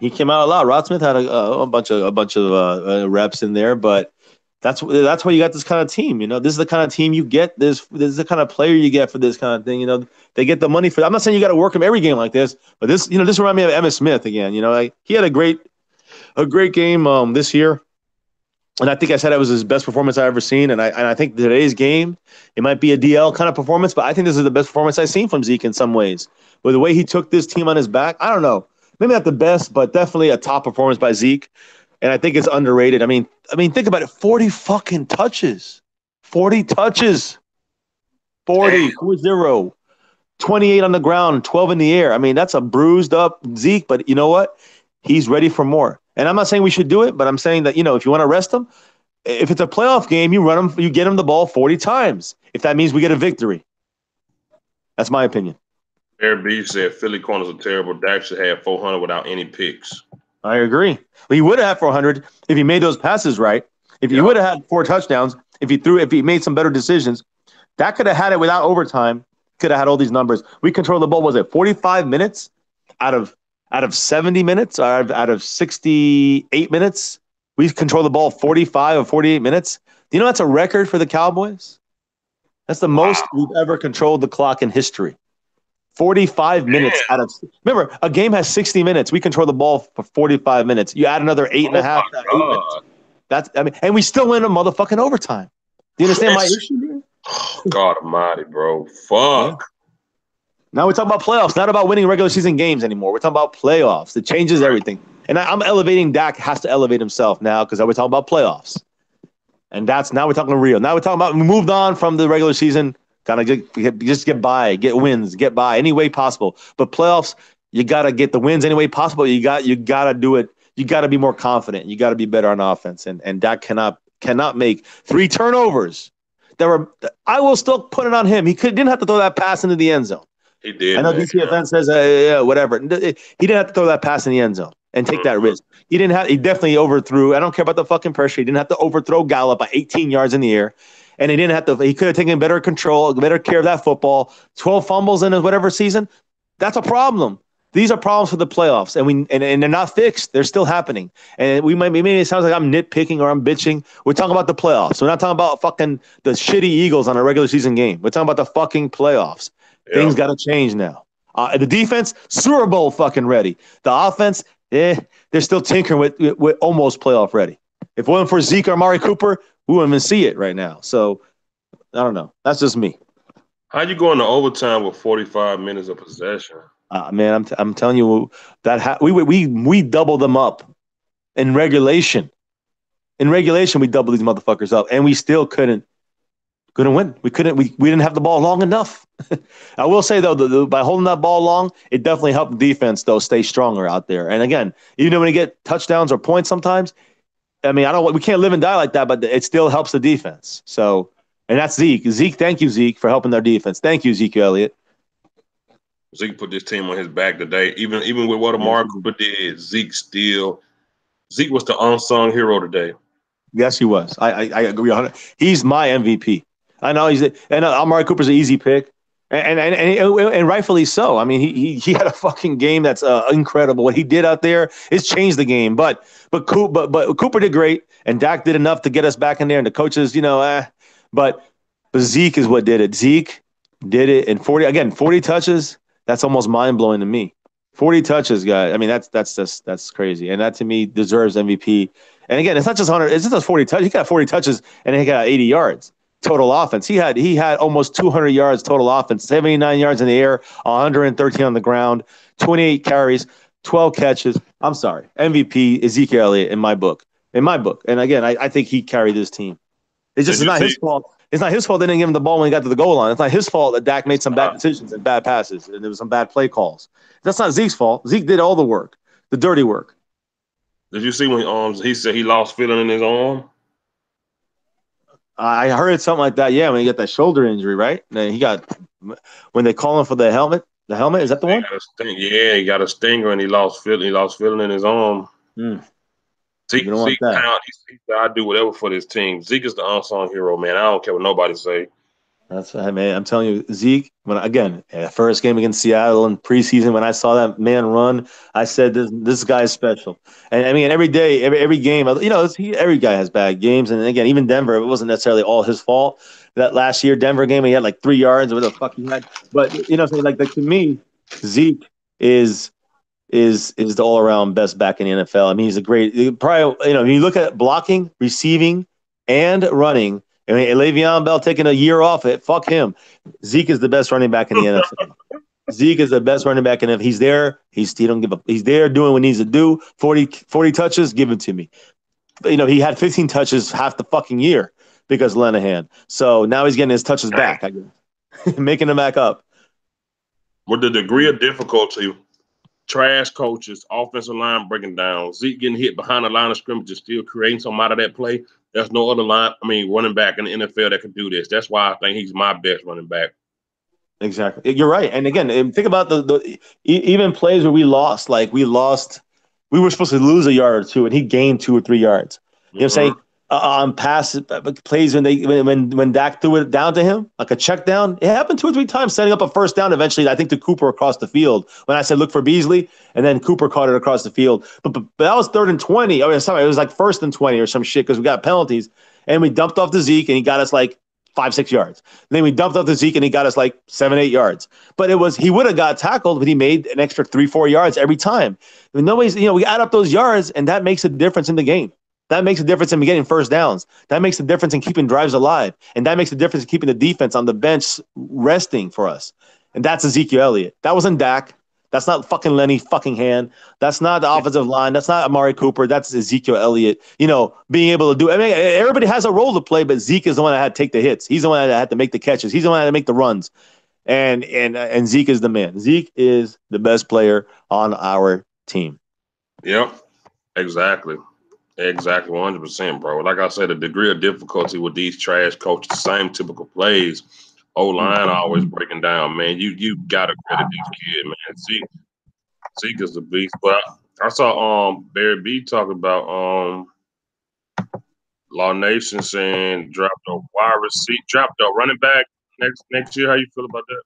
He came out a lot. Rod Smith had a bunch of reps in there, but that's why you got this kind of team. This is the kind of team you get. This is the kind of player you get for this kind of thing. They get the money for. I'm not saying you got to work him every game like this, but this reminds me of Emmitt Smith again. He had a great game this year, and I think I said it was his best performance I ever seen. And I think today's game, it might be a DL kind of performance, but I think this is the best performance I've seen from Zeke in some ways. With the way he took this team on his back, I don't know. Maybe not the best, but definitely a top performance by Zeke. And I think it's underrated. I mean, think about it. 40 fucking touches. 40 touches. 40, 4-0. 28 on the ground, 12 in the air. I mean, that's a bruised up Zeke, but you know what? He's ready for more. And I'm not saying we should do it, but I'm saying that, if you want to rest him, if it's a playoff game, you get him the ball 40 times. If that means we get a victory. That's my opinion. Aaron B said Philly corners are terrible. Dak should have 400 without any picks. I agree. Well, he would have had 400 if he made those passes right. If he would have had 4 touchdowns, if he made some better decisions, Dak could have had it without overtime. Could have had all these numbers. We controlled the ball. Was it 45 minutes out of 70 minutes? Out of 68 minutes, we controlled the ball 45 or 48 minutes. Do you know that's a record for the Cowboys? That's the most we've ever controlled the clock in history. 45 minutes out of – remember, a game has 60 minutes. We control the ball for 45 minutes. You add another 8.5 minutes. And we still win a motherfucking overtime. Do you understand my issue here? God almighty, bro. Fuck. Yeah. Now we're talking about playoffs, not about winning regular season games anymore. We're talking about playoffs. It changes everything. And I'm elevating Dak has to elevate himself now because we're talking about playoffs. And now we're talking real. Now we're talking about we moved on from the regular season. Kind of just get by, get wins, get by any way possible. But playoffs, you got to get the wins any way possible. You got to do it. You got to be more confident. You got to be better on offense. And Dak cannot make 3 turnovers. I will still put it on him. He didn't have to throw that pass into the end zone. He did. I know man. DCFN says whatever. He didn't have to throw that pass in the end zone and take that risk. He definitely overthrew. I don't care about the fucking pressure. He didn't have to overthrow Gallup by 18 yards in the air. And he didn't have to. He could have taken better control, better care of that football. 12 fumbles in whatever season. That's a problem. These are problems for the playoffs, and they're not fixed. They're still happening. And maybe it sounds like I'm nitpicking or I'm bitching. We're talking about the playoffs. We're not talking about fucking the shitty Eagles on a regular season game. We're talking about the fucking playoffs. Yeah. Things got to change now. The defense, Super Bowl fucking ready. The offense, they're still tinkering with almost playoff ready. If it wasn't for Zeke or Amari Cooper, we wouldn't even see it right now. So, I don't know. That's just me. How'd you go into overtime with 45 minutes of possession? Man, I'm telling you that we doubled them up in regulation. In regulation, we doubled these motherfuckers up, and we still couldn't win. We didn't have the ball long enough. I will say though, by holding that ball long, it definitely helped the defense though stay stronger out there. And again, even when you get touchdowns or points, sometimes, I mean, we can't live and die like that, but it still helps the defense. So, and that's Zeke. Zeke, thank you, Zeke, for helping their defense. Thank you, Ezekiel Elliott. Zeke put this team on his back today. Even with what Amari Cooper did, Zeke was the unsung hero today. Yes, he was. I agree 100. He's my MVP. I know Amari Cooper's an easy pick, and rightfully so. I mean, he had a fucking game that's incredible. What he did out there has changed the game. But Cooper did great, and Dak did enough to get us back in there. And the coaches, but Zeke is what did it. Zeke did it in 40 touches. That's almost mind blowing to me. 40 touches, guys. I mean, that's crazy, and that to me deserves MVP. And again, it's not just 100. It's not just 40 touches. He got 40 touches, and he got 80 yards total offense. He had almost 200 yards total offense, 79 yards in the air, 113 on the ground, 28 carries, 12 catches. I'm sorry, MVP Ezekiel Elliott in my book. And again, I think he carried this team. It's just not his fault. It's not his fault they didn't give him the ball when he got to the goal line. It's not his fault that Dak made some bad decisions and bad passes, and there was some bad play calls. That's not Zeke's fault. Zeke did all the work, the dirty work. Did you see when he said he lost feeling in his arm? I heard something like that. Yeah, when he got that shoulder injury, right? And he got when they call him for the helmet. The helmet, is that the one? He got a stinger and he lost feeling in his arm. Zeke I do whatever for this team. Zeke is the unsung hero, man. I don't care what nobody say. That's man. I'm telling you, Zeke. First game against Seattle in preseason, when I saw that man run, I said, "This guy is special." And I mean, every day, every game, every guy has bad games. And again, even Denver, it wasn't necessarily all his fault. That last year Denver game, he had like 3 yards or whatever the fuck he had. But to me, Zeke is the all around best back in the NFL. I mean, he's a great. Probably, when you look at blocking, receiving, and running. I mean, Le'Veon Bell taking a year off it. Fuck him. Zeke is the best running back in the NFL. Zeke is the best running back in the NFL. He's there. He don't give up. He's there doing what he needs to do. 40 touches, give it to me. But, he had 15 touches half the fucking year because Linehan. So now he's getting his touches back, I guess. Making them back up. With the degree of difficulty, trash coaches, offensive line breaking down, Zeke getting hit behind the line of scrimmage is still creating something out of that play. There's no other running back in the NFL that could do this. That's why I think he's my best running back. Exactly. You're right. And again, think about the even plays where we lost. Like we were supposed to lose a yard or two, and he gained 2 or 3 yards. You know what I'm saying? On pass plays when Dak threw it down to him, like a check down. It happened 2 or 3 times, setting up a first down. Eventually, I think to Cooper across the field. When I said look for Beasley, and then Cooper caught it across the field. But that was 3rd and 20. I mean, sorry, it was like 1st and 20 or some shit because we got penalties, and we dumped off to Zeke, and he got us like 5-6 yards. And then we dumped off to Zeke, and he got us like 7-8 yards. But he would have got tackled, but he made an extra 3-4 yards every time. I mean, we add up those yards, and that makes a difference in the game. That makes a difference in getting first downs. That makes a difference in keeping drives alive. And that makes a difference in keeping the defense on the bench resting for us. And that's Ezekiel Elliott. That wasn't Dak. That's not fucking Lenny fucking Hand. That's not the offensive line. That's not Amari Cooper. That's Ezekiel Elliott. Being able to do. I mean, everybody has a role to play, but Zeke is the one that had to take the hits. He's the one that had to make the catches. He's the one that had to make the runs. And Zeke is the man. Zeke is the best player on our team. Yep, exactly. Exactly, 100%, bro. Like I said, the degree of difficulty with these trash coaches, same typical plays. O-line always breaking down, man. You gotta credit this kid, man. Zeke is the beast. But I saw Barry B talking about Law Nation saying dropped a wide receiver, dropped a running back next year. How you feel about that?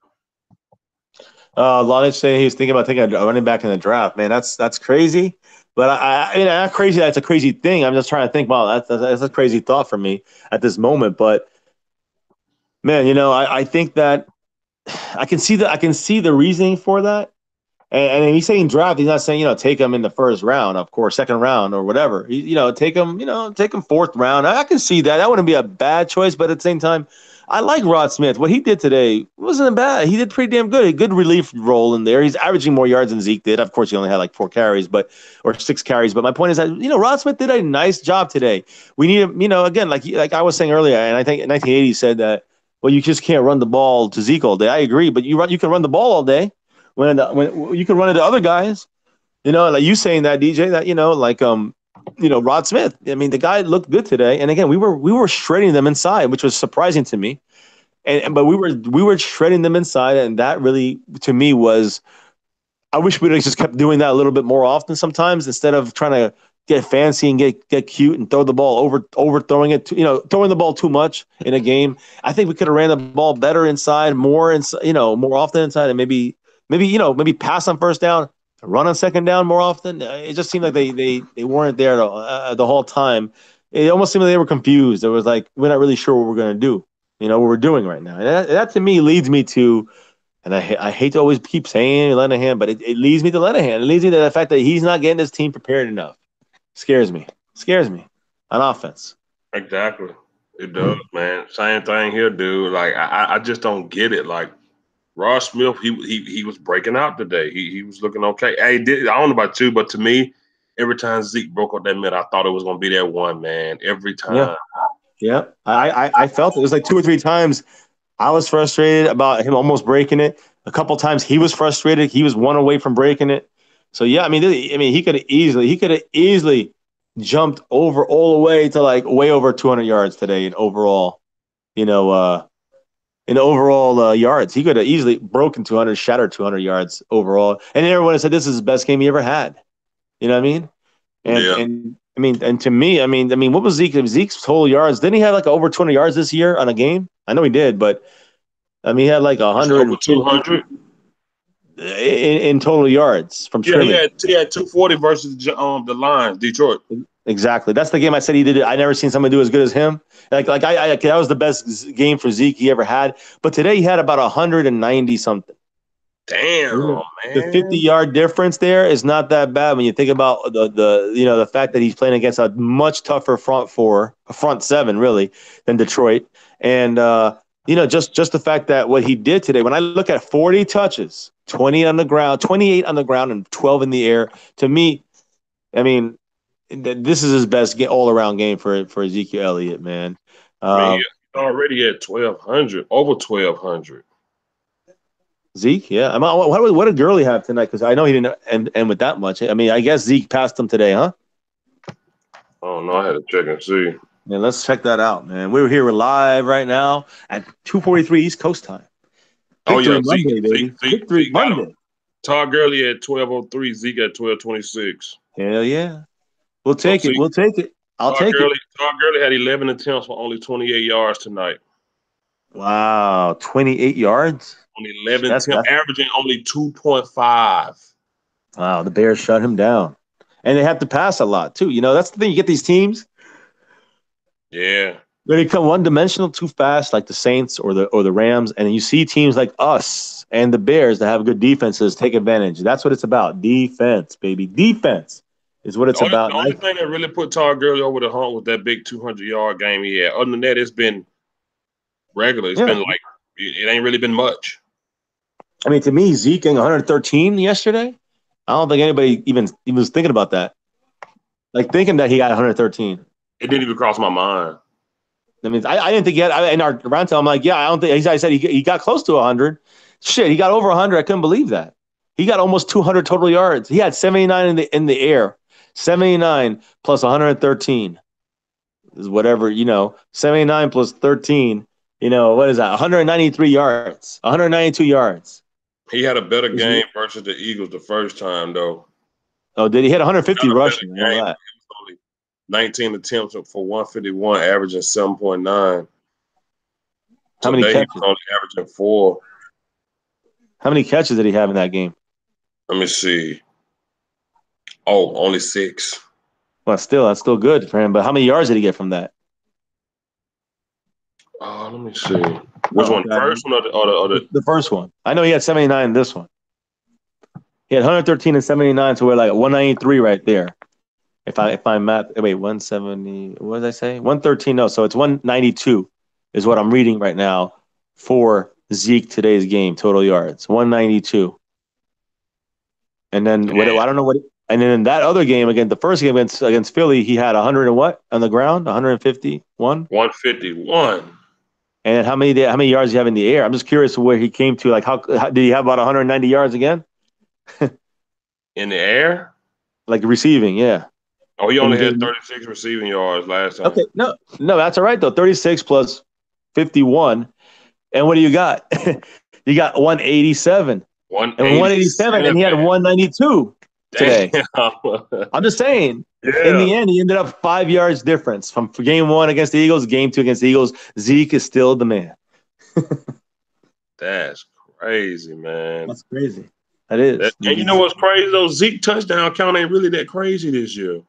Lonnie saying he was thinking about taking a running back in the draft. Man, that's crazy. But I mean, not crazy. That's a crazy thing. I'm just trying to think. Wow, that's a crazy thought for me at this moment. But man, I think that I can see the reasoning for that. And he's saying draft. He's not saying take him in the first round, of course, second round or whatever. Take him fourth round. I can see that. That wouldn't be a bad choice. But at the same time, I like Rod Smith. What he did today wasn't bad. He did pretty damn good. A good relief role in there. He's averaging more yards than Zeke did. Of course, he only had like 4 carries, or 6 carries. But my point is that Rod Smith did a nice job today. We need him. Again, like I was saying earlier, and I think in 1980 said that. Well, you just can't run the ball to Zeke all day. I agree, but you can run the ball all day. When you can run into other guys, like you saying that DJ, that Rod Smith. I mean, the guy looked good today, and again, we were shredding them inside, which was surprising to me. But we were shredding them inside, and that really to me was. I wish we'd have just kept doing that a little bit more often sometimes instead of trying to get fancy and get cute and throw the ball overthrowing it, throwing the ball too much in a game. I think we could have ran the ball better inside, more often inside, and maybe pass on first down, run on second down more often. It just seemed like they weren't there the whole time. It almost seemed like they were confused. It was like we're not really sure what we're going to do, what we're doing right now. And that to me leads me to. And I hate to always keep saying Lenahan, but it leads me to Lenahan. It leads me to the fact that he's not getting his team prepared enough. Scares me on offense. Exactly. It does, man. Same thing here, dude. Like I just don't get it. Like Ross Smith, he was breaking out today. He was looking okay. I don't know about you, but to me, every time Zeke broke up that middle, I thought it was gonna be that one, man. Every time. Yeah. I felt it was like 2 or 3 times. I was frustrated about him almost breaking it. A couple times he was frustrated. He was one away from breaking it. So yeah, I mean, he could have easily jumped over all the way to like way over 200 yards today in overall, yards. He could have easily broken 200, shattered 200 yards overall. And everyone said this is his best game he ever had. You know what I mean? And to me, I mean, what was Zeke's total yards? Didn't he have like over 200 yards this year on a game? I know he did, but I mean, he had like 100 over 200 in total yards from scrimmage. He had 240 versus the Lions, Detroit. Exactly. That's the game I said he did it. I never seen somebody do as good as him. Like that was the best game for Zeke he ever had. But today he had about 190 something. Damn, man. The 50-yard difference there is not that bad when you think about the fact that he's playing against a much tougher front seven really than Detroit. And just the fact that what he did today, when I look at 40 touches, 28 on the ground, and 12 in the air, to me, I mean, this is his best all-around game for Ezekiel Elliott, man. He's already at 1,200, over 1,200. Zeke, yeah. What did Gurley have tonight? Because I know he didn't end with that much. I mean, I guess Zeke passed him today, huh? Oh, no, I had to check and see. Yeah, let's check that out, man. We're live right now at 2:43 East Coast time. Victory Monday, baby. Victory Monday. Todd Gurley at 12:03, Zeke at 12:26. Hell yeah. We'll take it. I'll take it. Todd Gurley had 11 attempts for only 28 yards tonight. Wow, 28 yards? Only 11 attempts, averaging only 2.5. Wow, the Bears shut him down. And they have to pass a lot, too. That's the thing. You get these teams. Yeah. They become one-dimensional too fast, like the Saints or the Rams, and you see teams like us and the Bears that have good defenses take advantage. That's what it's about. Defense, baby. Defense is what it's about. The only thing that really put Todd Gurley over the hump was that big 200-yard game he had. Other than that, it's been regular. It's been like it ain't really been much. I mean, to me, Zeke getting 113 yesterday, I don't think anybody even was thinking about that. Like thinking that he got 113. It didn't even cross my mind. I mean, I didn't think he had. In our roundtable, I'm like, yeah, I don't think. I said he got close to 100. Shit, he got over 100. I couldn't believe that. He got almost 200 total yards. He had 79 in the air. 79 plus 113 is whatever, 79 plus 13, what is that? 193 yards, 192 yards. He had a better game versus the Eagles the first time, though. Oh, did he hit 150 He rushing? I know that. 19 attempts for 151, averaging 7.9. How many Today, he was catches? only averaging 4. How many catches did he have in that game? Let me see. Oh, only 6. Well, that's still good for him. But how many yards did he get from that? Oh, let me see. Which one? First one or the first one? I know he had 79 in this one. He had 113 and 79, so we're like 193 right there. If I'm math, wait, 170. What did I say? 113. No, so it's 192 is what I'm reading right now for Zeke today's game total yards 192. And then what? I don't know what. And then in that other game again, the first game against Philly, he had 100 and what on the ground? 151. 151. And how many yards do you have in the air? I'm just curious where he came to. Like, how did he have about 190 yards again? In the air? Like receiving, yeah. Oh, he only had 36 receiving yards last time. Okay, no, that's all right though. 36 plus 51, and what do you got? You got 187. 187, and he had 192 today. I'm just saying. Yeah. In the end, he ended up 5 yards difference from game 1 against the Eagles, game 2 against the Eagles. Zeke is still the man. That's crazy, man. That's crazy. That is. And you know what's crazy though? Zeke touchdown count ain't really that crazy this year.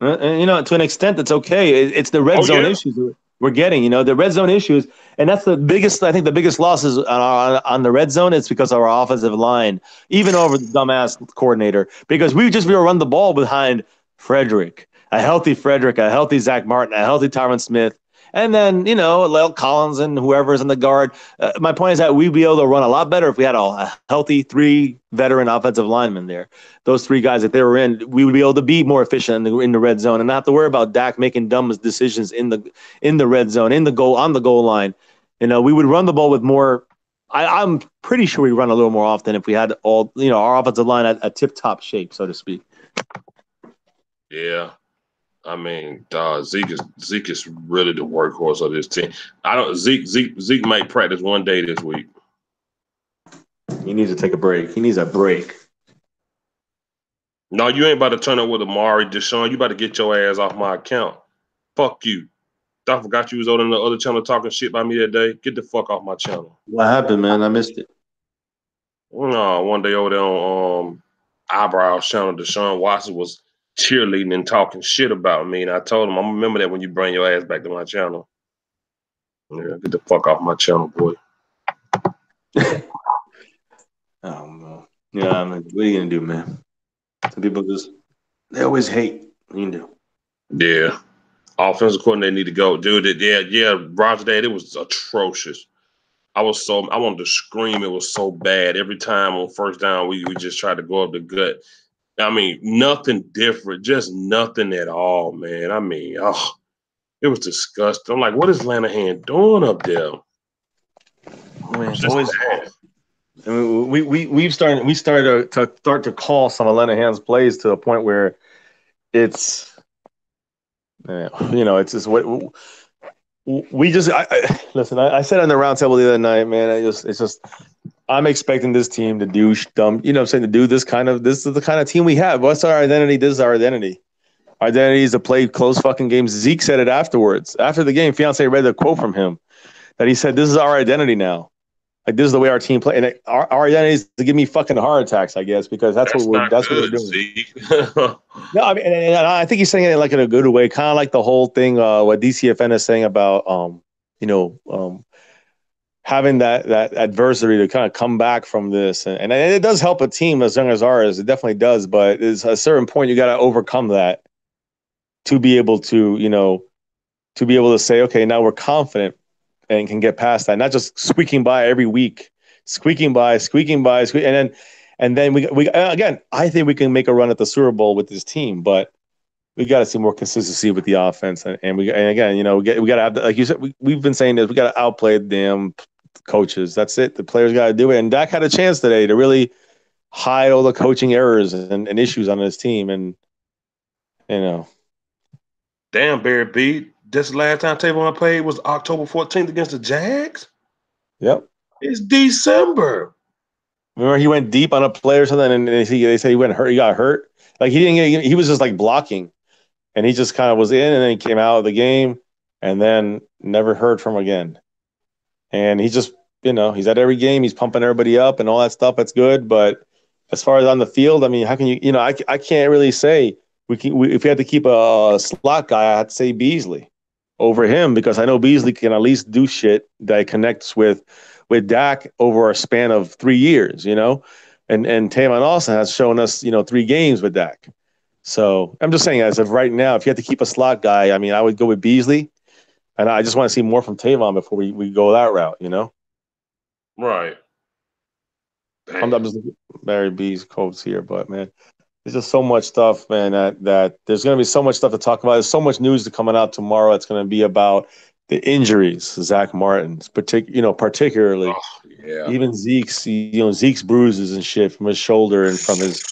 And, to an extent, it's okay. It's the red zone issues we're getting. The red zone issues, and that's the biggest. I think the biggest losses on the red zone is because of our offensive line, even over the dumbass coordinator. Because we were run the ball behind Frederick, a healthy Zach Martin, a healthy Tyron Smith. And then, Lyle Collins and whoever's in the guard. My point is that we'd be able to run a lot better if we had a healthy 3 veteran offensive linemen there. Those 3 guys, if they were in, we would be able to be more efficient in the red zone and not have to worry about Dak making dumb decisions in the red zone, on the goal line. We would run the ball with more. I'm pretty sure we run a little more often if we had all, our offensive line at tip-top shape, so to speak. Yeah. I mean, Zeke is really the workhorse of this team. Zeke might practice one day this week. He needs to take a break. He needs a break. No, you ain't about to turn up with Amari Deshaun. You about to get your ass off my account. Fuck you. I forgot you was on the other channel talking shit about me that day. Get the fuck off my channel. What happened, man? I missed it. No, one day over there on Eyebrows channel, Deshaun Watson was cheerleading and talking shit about me, and I told him, I'm gonna remember that when you bring your ass back to my channel. Yeah, get the fuck off my channel, boy. Oh no. Yeah, I mean, what are you gonna do, man? Some people they always hate. What you do? Yeah. Offensive coordinator need to go. Dude, yeah, Roger Dad, it was atrocious. I wanted to scream. It was so bad. Every time on first down, we just tried to go up the gut. I mean, nothing different, just nothing at all, man. I mean, it was disgusting. I'm like, what is Lanahan doing up there? I mean, it's always. I mean, we started to call some of Lanahan's plays to a point where it's, it's just what we just. Listen. I said on the roundtable the other night, man. It's just. I'm expecting this team to do dumb. I'm saying to do this is the kind of team we have. What's our identity? This is our identity. Our identity is to play close fucking games. Zeke said it afterwards. After the game, fiance read the quote from him that he said, "This is our identity now. Like this is the way our team play." And our identity is to give me fucking heart attacks, I guess, because that's what we're doing. Zeke. No, I mean, and I think he's saying it like in a good way, kind of like the whole thing what DCFN is saying about having that adversity to kind of come back from this, and it does help a team as young as ours. It definitely does, but at a certain point you got to overcome that to be able to say, okay, now we're confident and can get past that, not just squeaking by every week and then we again. I think we can make a run at the Super Bowl with this team, but we got to see more consistency with the offense, and again, we got to have like you said, we've been saying this. We got to outplay the damn coaches. That's it. The players got to do it, and Dak had a chance today to really hide all the coaching errors and issues on his team, and you know. Damn, Barry B. This last time Tavon played was October 14th against the Jags. Yep. It's December. Remember, he went deep on a play or something, and they say he went hurt. He got hurt. Like he didn't get. He was just like blocking, and he just kind of was in, and then he came out of the game, and then never heard from again. And he's just, he's at every game. He's pumping everybody up and all that stuff. That's good, but as far as on the field, I mean, how can you? I can't really say if we had to keep a slot guy, I had to say Beasley over him because I know Beasley can at least do shit that connects with Dak over a span of 3 years, and Tavon Austin has shown us, 3 games with Dak. So I'm just saying, as of right now, if you had to keep a slot guy, I mean, I would go with Beasley, and I just want to see more from Tavon before we go that route, Right. I'm just Barry B's quotes here, but man, there's just so much stuff, man. That there's going to be so much stuff to talk about. There's so much news coming out tomorrow. It's going to be about the injuries, Zach Martin's, particularly. Oh, yeah. Even Zeke's bruises and shit from his shoulder and from his,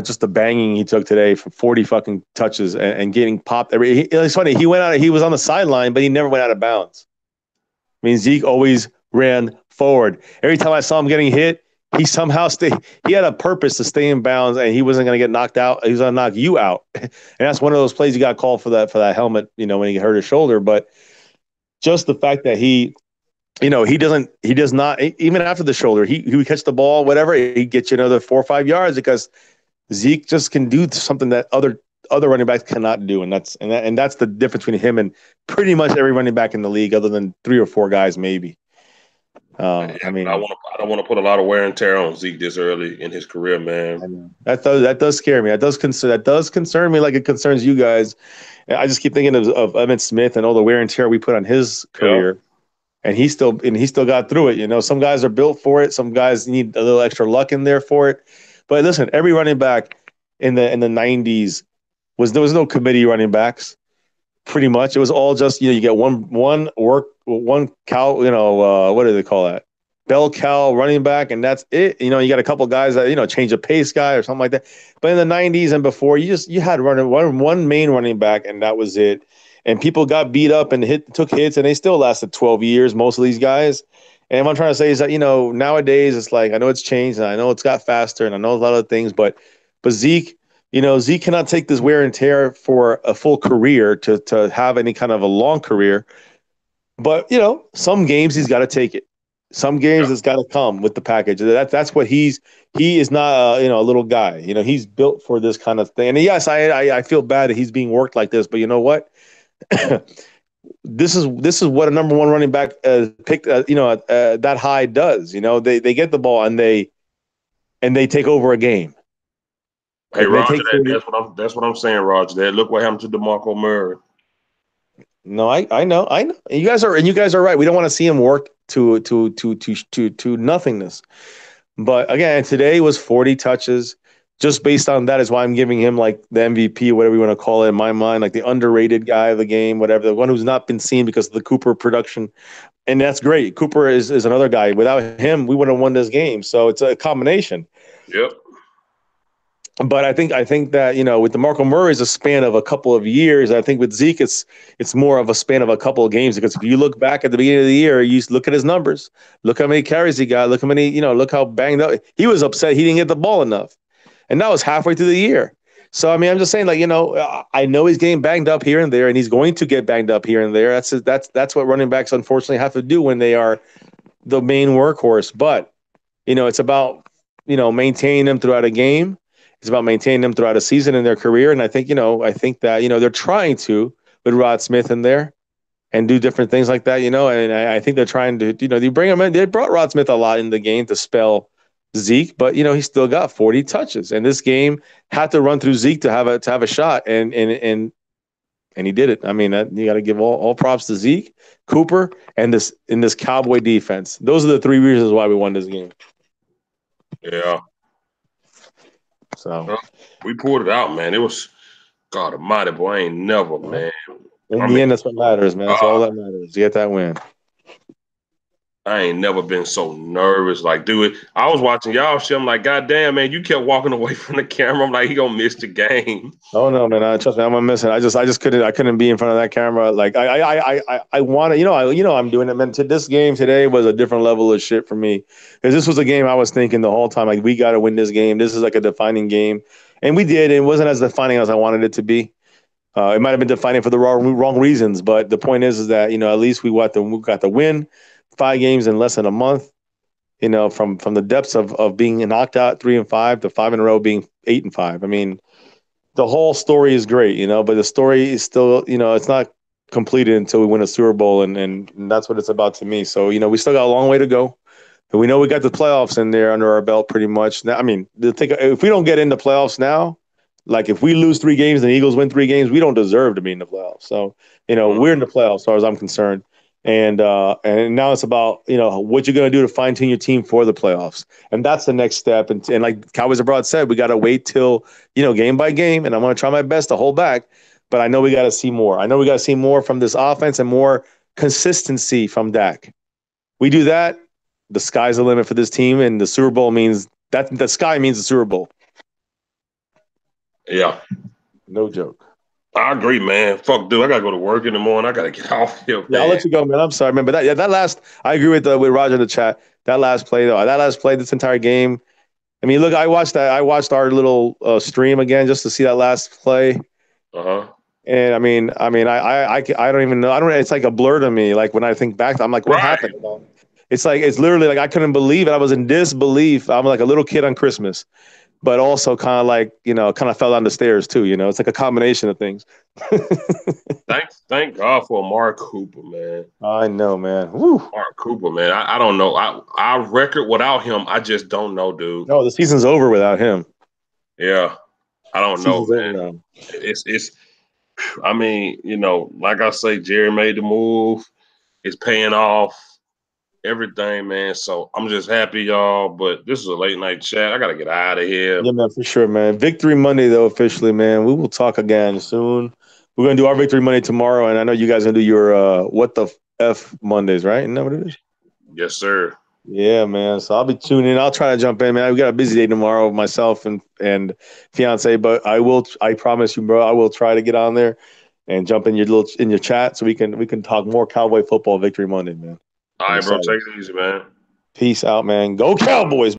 just the banging he took today from 40 fucking touches and getting popped. It's funny. He was on the sideline, but he never went out of bounds. I mean, Zeke always ran forward. Every time I saw him getting hit, he somehow he had a purpose to stay in bounds, and he wasn't going to get knocked out. He was going to knock you out. And that's one of those plays he got called for that helmet, when he hurt his shoulder. But just the fact that he does not, even after the shoulder, he would catch the ball, whatever, he'd get you another 4 or 5 yards because Zeke just can do something that other running backs cannot do. And that's the difference between him and pretty much every running back in the league other than 3 or 4 guys, maybe. I mean, I don't want to put a lot of wear and tear on Zeke this early in his career, man. That does scare me. That does concern me, like it concerns you guys. I just keep thinking of Emmitt Smith and all the wear and tear we put on his career, and he still got through it. Some guys are built for it. Some guys need a little extra luck in there for it. But listen, every running back in the 90s there was no committee running backs. Pretty much, it was all just you get one cow. What do they call that? Bell cow running back, and that's it. You got a couple guys that change a pace guy or something like that. But in the 90s and before, you had one main running back, and that was it. And people got beat up and took hits, and they still lasted 12 years. Most of these guys. And what I'm trying to say is that nowadays it's like I know it's changed, and I know it's got faster, and I know a lot of things, but Zeke. Zeke cannot take this wear and tear for a full career to have any kind of a long career. But, some games he's got to take it. Some games it's got to come with the package. That's what he is not a little guy. He's built for this kind of thing. And yes, I feel bad that he's being worked like this, but you know what? This is what a number 1 running back picked that high does. They get the ball and they take over a game. Hey, Roger, that's what I'm saying, Roger. Look what happened to DeMarco Murray. No, I know. You guys are right. We don't want to see him work to nothingness. But again, today was 40 touches. Just based on that is why I'm giving him like the MVP, whatever you want to call it in my mind, like the underrated guy of the game, whatever, the one who's not been seen because of the Cooper production. And that's great. Cooper is another guy. Without him, we wouldn't have won this game. So it's a combination. Yep. But I think that with DeMarco Murray is a span of a couple of years. I think with Zeke it's more of a span of a couple of games because if you look back at the beginning of the year, you look at his numbers, look how many carries he got, look how many look how banged up he was. Upset he didn't get the ball enough, and that was halfway through the year. So I mean, I'm just saying, like I know he's getting banged up here and there, and he's going to get banged up here and there. That's what running backs unfortunately have to do when they are the main workhorse. But it's about maintaining them throughout a game. It's about maintaining them throughout a season in their career. And I think that, they're trying to with Rod Smith in there and do different things like that, and I think they're trying to, you bring him in. They brought Rod Smith a lot in the game to spell Zeke, but, he still got 40 touches. And this game had to run through Zeke to have a shot. And and he did it. I mean, you got to give all props to Zeke, Cooper, and this Cowboy defense. Those are the three reasons why we won this game. Yeah. So we pulled it out, man. It was God Almighty, boy. I ain't never, man. in the end, that's what matters, man. That's all that matters. You get that win. I ain't never been so nervous. Like, dude, I was watching y'all shit. I'm like, God damn, man, you kept walking away from the camera. I'm like, he gonna miss the game. Oh no, man! Trust me, I'm gonna miss it. I just couldn't be in front of that camera. Like I want to, I'm doing it. Man, this game today was a different level of shit for me because this was a game I was thinking the whole time. Like we got to win this game. This is like a defining game, and we did. It wasn't as defining as I wanted it to be. It might have been defining for the wrong reasons, but the point is that at least we got the win. 5 games in less than a month. From the depths of being knocked out 3-5 to 5 in a row being 8-5. I mean, the whole story is great, but the story is still, it's not completed until we win a Super Bowl, and that's what it's about to me. So, we still got a long way to go. But we know we got the playoffs in there under our belt pretty much. Now, I mean, if we don't get into playoffs now, like if we lose 3 games and the Eagles win 3 games, we don't deserve to be in the playoffs. So, we're in the playoffs as far as I'm concerned. And now it's about, what you're going to do to fine tune your team for the playoffs. And that's the next step. And like Cowboys Abroad said, we got to wait till, game by game. And I'm going to try my best to hold back. But I know we got to see more. I know we got to see more from this offense and more consistency from Dak. We do that, the sky's the limit for this team. And the Super Bowl means that the sky means the Super Bowl. Yeah. No joke. I agree, man. Fuck, dude. I gotta go to work in the morning. I gotta get off here, man. Yeah, I'll let you go, man. I'm sorry, man. But that last, I agree with Roger in the chat. That last play, though, this entire game. I mean, look, I watched our little stream again just to see that last play. And I mean, I don't even know. It's like a blur to me. Like when I think back, I'm like, what happened? It's literally like I couldn't believe it. I was in disbelief. I'm like a little kid on Christmas. But also kind of like, kind of fell down the stairs too. It's like a combination of things. Thank God for Mark Cooper, man. I know, man. Woo. Mark Cooper, man. I don't know. Our record without him, I just don't know, dude. No, the season's over without him. Yeah. I don't know, man. It's I mean, like I say, Jerry made the move. It's paying off. Everything, man. So I'm just happy, y'all. But this is a late night chat. I gotta get out of here. Yeah, man, for sure, man. Victory Monday, though, officially, man. We will talk again soon. We're gonna do our Victory Monday tomorrow, and I know you guys are gonna do your what the F Mondays, right? Isn't that what it is? Yes, sir. Yeah, man. So I'll be tuning in. I'll try to jump in, man. We got a busy day tomorrow, myself and fiance, but I promise you, bro, I will try to get on there and jump in your chat so we can talk more Cowboy football Victory Monday, man. All right, bro. Take it easy, man. Peace out, man. Go Cowboys.